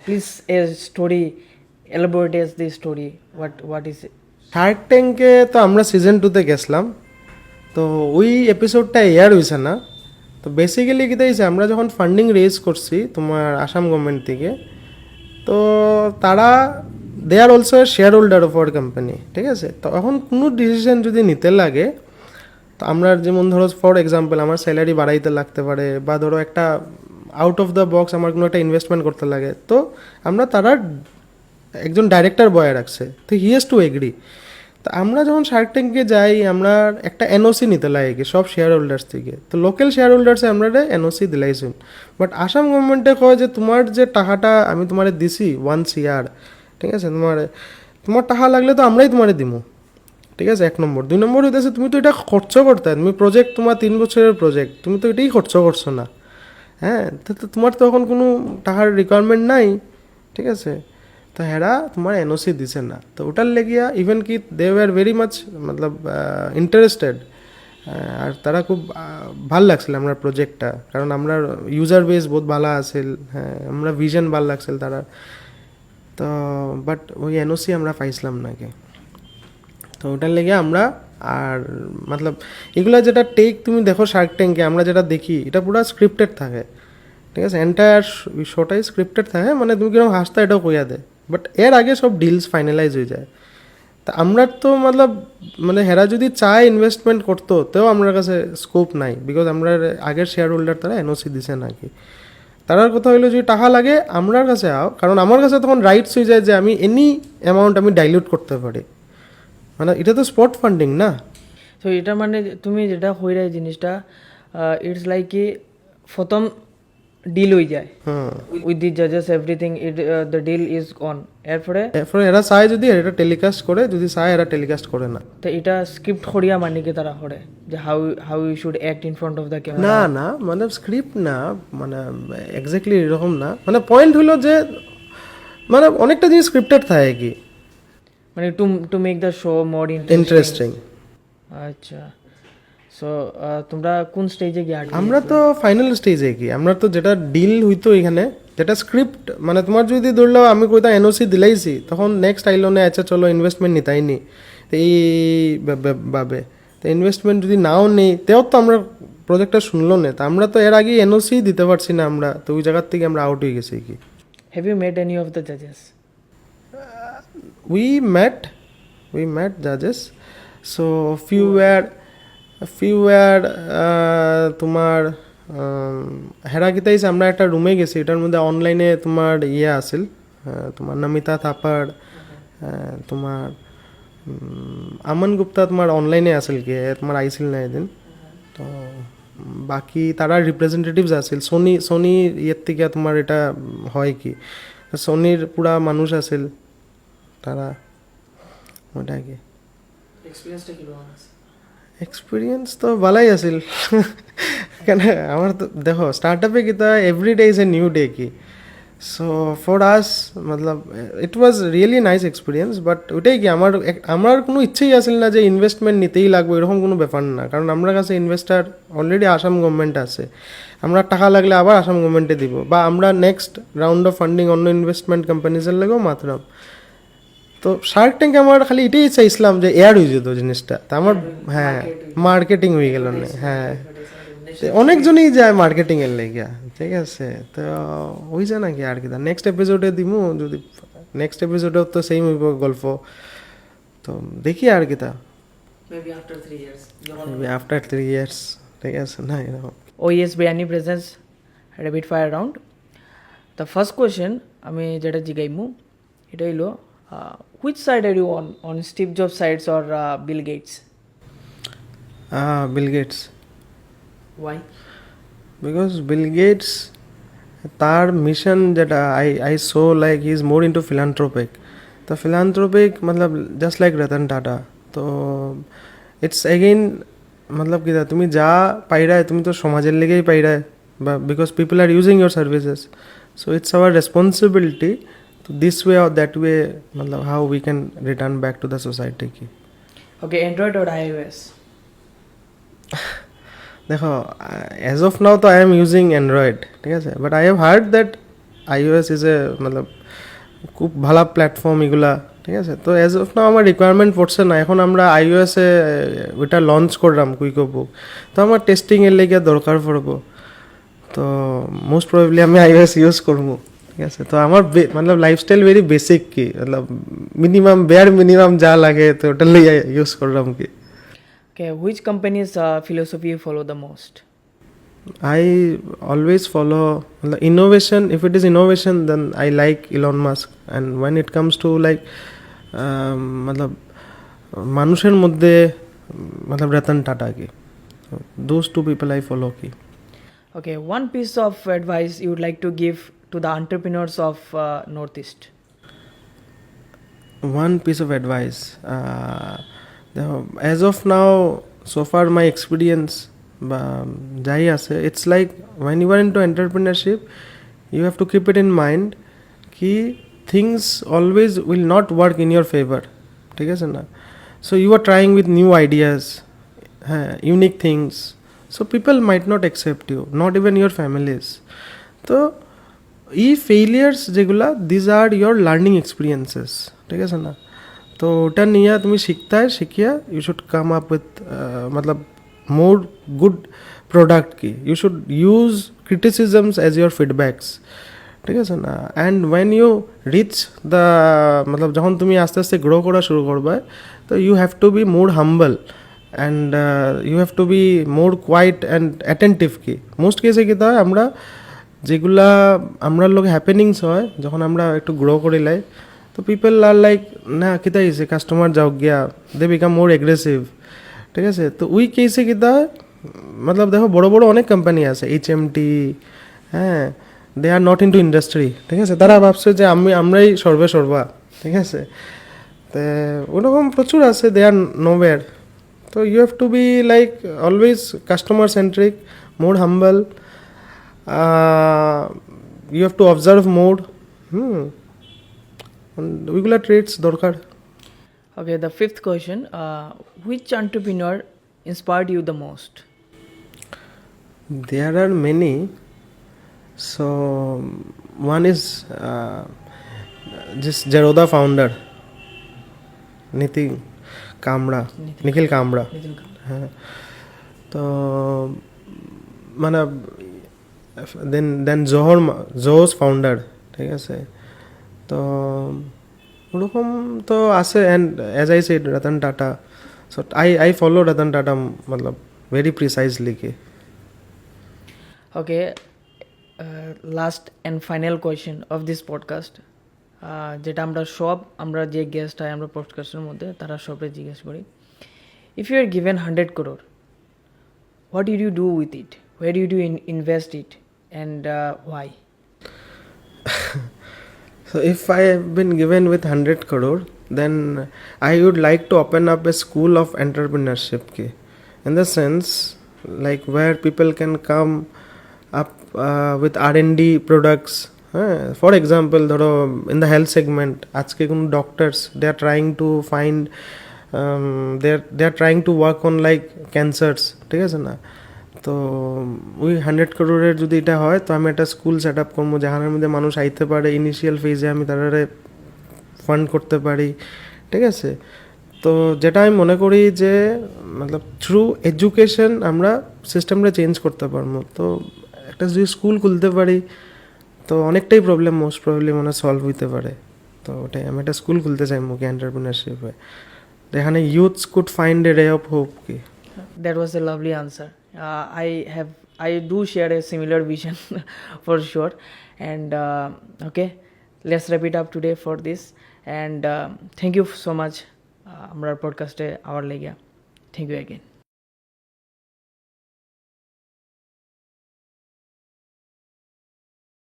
please a story elaborate S the story, what is it? Shark ট্যাঙ্কে তো আমরা সিজন 2তে গেছিলাম, তো ওই এপিসোডটা এয়ার হয়েছে না। তো বেসিক্যালি কী হয়েছে, আমরা যখন ফান্ডিং রেজ করছি তোমার আসাম গভর্নমেন্ট থেকে, তো তারা they are also share holder of our company, ঠিক আছে। তো এখন কোনো ডিসিশন যদি নিতে লাগে, তো আমরা যেমন ধরো ফর এক্সাম্পল আমার স্যালারি বাড়াইতে লাগতে পারে, বা ধরো একটা আউট অফ দ্য বক্স আমার কোনো একটা ইনভেস্টমেন্ট করতে লাগে, তো আমরা তারা একজন ডাইরেক্টর বয় রাখছে, তো হি হ্যাজ টু এগ্রি। তো আমরা যখন শার্ক ট্যাঙ্কে যাই আমরা একটা এনওসি নিতে লাগে সব শেয়ার হোল্ডার্স থেকে, তো লোকাল শেয়ার হোল্ডার্সে আমরা এনওসি দিলাইছুন। বাট আসাম গভর্নমেন্টে কয় যে তোমার যে টাকাটা আমি তোমার দিছি 1 CR, ঠিক আছে, তোমার টাকা লাগলে তো আমরাই তোমার দিমু, ঠিক আছে, 1 নম্বর। 2 নম্বর হইতেছে তুমি তো এটা খরচ করতে, তুমি প্রজেক্ট তোমার 3 বছরের প্রজেক্ট, তুমি তো এটাই খরচ করছো না, হ্যাঁ, তো তোমার তো এখন কোনো টাকার রিকোয়ারমেন্ট নাই, ঠিক আছে। তো হেরা তোমার এনওসি দিছে না, তো ওটার লেগিয়া ইভেন কি দে ওয়ার ভেরি মাচ মতলব ইন্টারেস্টেড, আর তারা খুব ভাল লাগছিল আমরা প্রজেক্টটা, কারণ আমরা ইউজার বেস বহুত ভালো আছিল, হ্যাঁ, আমরা ভিশন ভাল লাগছিল তারা। তো বাট ওই এনওসি আমরা পাইছিলাম নাকি, তো ওটার লেগে আমরা আর মতলব এগুলা যেটা টেক তুমি দেখো শার্ক ট্যাঙ্কে আমরা যেটা দেখি এটা পুরো স্ক্রিপ্টেড থাকে, ঠিক আছে, এন্টায়ার শোটাই স্ক্রিপ্টেড থাকে, মানে তুমি কিরকম হাসতা এটাও কইয়া দেয়, বাট এর আগে সব ডিলস ফাইনালাইজ হয়ে যায়। তা আমরা তো মতলব মানে হেরা যদি চায় ইনভেস্টমেন্ট করতো তেও আমার কাছে স্কোপ নাই, বিকজ আমরা আগের শেয়ার হোল্ডার তারা এনওসি দিছে নাকি। তার কথা হইলো যদি টাকা লাগে আমরার কাছে আও, কারণ আমার কাছে তখন রাইটস হয়ে যায় যে আমি এনি অ্যামাউন্ট আমি ডাইলিউট করতে পারি, মানে এটা তো স্পট ফান্ডিং না। তো এটা মানে তুমি যেটা হইরা এই জিনিসটা ইটস লাইক কি প্রথম ডিল হয়ে যায় উইথ দি জাজেস everything, the deal is on, এরপরে এরা চায় যদি এটা টেলিকাস্ট করে, যদি চায় এরা টেলিকাস্ট করে না। তো এটা স্ক্রিপ্ট করিয়া মানে কি তারা করে যে how you should act in front of the camera? না না, মানে স্ক্রিপ্ট না, মানে এক্স্যাক্টলি এরকম না, মানে পয়েন্ট হলো যে মানে অনেকটা জিনিস স্ক্রিপ্টেড থাকে কি, মানে to make the show more interesting. আচ্ছা, সো তোমরা কোন স্টেজে গিয়ে আমরা তো ফাইনাল স্টেজে কি, আমরা তো যেটা ডিল হইতো এখানে যেটা স্ক্রিপ্ট, মানে তোমার যদি ধরলো আমি কইতা এনওসি দিলাইছি, তখন নেক্সট আইলো না আচ্ছা চলো ইনভেস্টমেন্ট নিতাইনি এই ভাবে, তো ইনভেস্টমেন্ট যদি নাও নেই তেও তো আমরা প্রজেক্টটা শুনলো না, তো আমরা তো এর আগে এনওসি দিতে পারছি না আমরা, তো ওই জায়গার থেকে আমরা আউট হয়ে গেছি কি। Have you met any of the জাজেস? we met judges, so few were তোমার হেরা গীতাইছে আমরা একটা রুমে গেছি, এটার মধ্যে অনলাইনে তোমার ইয়ে আসিল, তোমার নমিতা থাপার, তোমার আমন গুপ্তা তোমার অনলাইনে আসিল কি, তোমার আইছিল না এদিন, তো বাকি তারা রিপ্রেজেন্টেটিভস আসিল সোনির ইয়ের থেকে তোমার এটা হয় কি, সোনির পুরা মানুষ আসিল তারা, ওটা কি এক্সপিরিয়েন্স তো ভালোই আছিল কেন আমার তো দেখো স্টার্ট আপে কি তা everyday is a new day কি, সো ফর আস মতলব it was really nice experience, but ওইটাই কি আমার কোনো ইচ্ছেই আসল না যে ইনভেস্টমেন্ট নিতেই লাগবে, এরকম কোনো ব্যাপার না, কারণ আমরা কাছে ইনভেস্টার অলরেডি আসাম গভর্নমেন্ট আছে, আমরা টাকা লাগলে আবার আসাম গভর্নমেন্টে দিব, বা আমরা নেক্সট রাউন্ড অফ ফান্ডিং অন্য ইনভেস্টমেন্ট কোম্পানিজের লাগেও মাত্রাম। তো শার্ক ট্যাঙ্কে আমার খালি এটাই চাইছিলাম যে এয়ার হয়ে যেত জিনিসটা, তা আমার হ্যাঁ মার্কেটিং হয়ে গেল না, হ্যাঁ অনেকজনই যায় মার্কেটিংয়ের লেগে, ঠিক আছে, তো ওই যায় নাকি আর কি, নেক্সট এপিসোডে দিমু, যদি নেক্সট এপিসোডেও তো সেম হইব গল্প, তো দেখি আর কি তা maybe after 3 years, after 3 years, ঠিক আছে না এরকম। ওএস বিয়ানি presence rapid fire round. The first question আমি যেটা জিগাইমু এটা হইল which side are you on Steve Jobs sides or Bill Gates? Bill Gates. Why? Because Bill Gates তার মিশন যেটা I so like he is more into philanthropic, তো philanthropic মতলব just like Ratan Tata, তো ইটস এগেইন মতলব কি তুমি যা পাইরায় তুমি তো সমাজের লেগেই পাইরায়, বা because people are using your services, so it's our responsibility to this way or that way matlab how we can return back to the society ki. Okay, Android or iOS? দেখো as of now তো I am using Android, ঠিক আছে, but I have heard that iOS is a matlab খুব ভালো platform এগুলা, ঠিক আছে, তো as of now আমার রিকোয়ারমেন্ট পড়ছে না, এখন আমরা iOS এ ওটা লঞ্চ করলাম কুইকোবুক, তো আমার টেস্টিং এর লেগে দরকার পড়বো, তো মোস্ট প্রবাবলি আমি iOS ইউজ করবো, ঠিক আছে, তো আমার মতলব লাইফস্টাইল ভেরি বেসিক কি মতলব মিনিমাম বেয়ার মিনিমাম যা লাগে তো ওটা লিয়ে ইউজ করলাম কি। Okay, which company's philosophy you follow the most? I always follow the innovation. If it is innovation, then I like Elon Musk. And when it comes to like, मतलब মানুষের মধ্যে मतलब रतन टाटा की, those two people I follow की. Okay, one piece of advice you would like to give to the entrepreneurs of Northeast. One piece of advice. As of now, so far my experience, যাই আছে, it's like when you are into entrepreneurship, you have to keep it in mind कि things always will not work in your favor. ঠিক আছে না? So you are trying with new ideas, unique things. So people might not accept you, not even your families. তো এই failures যেগুলা, these are your learning experiences. ঠিক আছে না? তো ওটা নিয়ে তুমি শিখিয়া you should come up with मतलब more good product কি. You should use criticisms as your feedbacks. ঠিক আছে না? And when you reach the मतलब যখন তুমি আস্তে আস্তে গ্রো করা শুরু করবে, তো you have to be more humble and you have to be more quiet and attentive কি. মোস্ট কেসে কি হয়, আমরা যেগুলা আমরা লোক হ্যাপেনিংস হয় যখন আমরা একটু গ্রো করিলাই, তো পিপল আর লাইক না কিতা হয়েছে, কাস্টমার যাও গিয়া, দে বিকাম মোর এগ্রেসিভ. ঠিক আছে? তো ওই কেসে কিতা হয়, मतलब দেখো বড় বড় অনেক কোম্পানি আছে, HMT, হ্যাঁ, they are not in to industry. ঠিক আছে? তারা ভাবছে যে আমরাই সর্বা. ঠিক আছে? তো ওরকম প্রচুর আছে, দে আর নোওয়্যার. তো you have to be like always customer centric, more humble, you have to observe more. ওইগুলা ট্রেটস দরকার. Okay, the fifth question, which entrepreneur inspired you the most? There are many. So one is just Zerodha founder Nikhil Kamra. হ্যাঁ, তো মানে দেন জোহস founder. ঠিক আছে? তো ওরকম তো আছে. And as I said Ratan Tata. So I follow Ratan Tata मतलब very precisely কি. Okay, last and final question of this podcast, যেটা আমরা যে গেস্ট হয় আমরা পডকাস্টের মধ্যে তারা সবরে জিজ্ঞেস করি, if you are given 100 crore, what did you do with it? Where did you invest it? And why? So if I have been given with 100 crore, then I would like to open up a school of entrepreneurship ki. In the sense, like where people can come up with R&D products. For example, ধরো in the health segment, আজকে কোন doctors, they are trying to find they are trying to work on like cancers. ঠিক আছে না? তো ওই 100 crore যদি এটা হয়, তো আমি একটা স্কুল সেট আপ করবো যেখানের মধ্যে মানুষ আইতে পারে, ইনিশিয়াল ফেজে আমি তারা ফান্ড করতে পারি. ঠিক আছে? তো যেটা আমি মনে করি যে मतलब থ্রু এডুকেশন আমরা সিস্টেমটা চেঞ্জ করতে পারবো. তো একটা যদি স্কুল খুলতে পারি, তো অনেকটাই প্রবলেম মোস্ট প্রবলি মনে সলভ হইতে পারে. তো ওটাই আমি একটা স্কুল খুলতে চাই মুখে এন্টারপ্রেনারশিপে, যেখানে ইউথস কুড ফাইন্ড এ রে অফ হোপ কি. That was a lovely answer. I do share a similar vision for sure. And okay, let's wrap it up today for this. And thank you so much. Our podcast hour lega. Thank you again.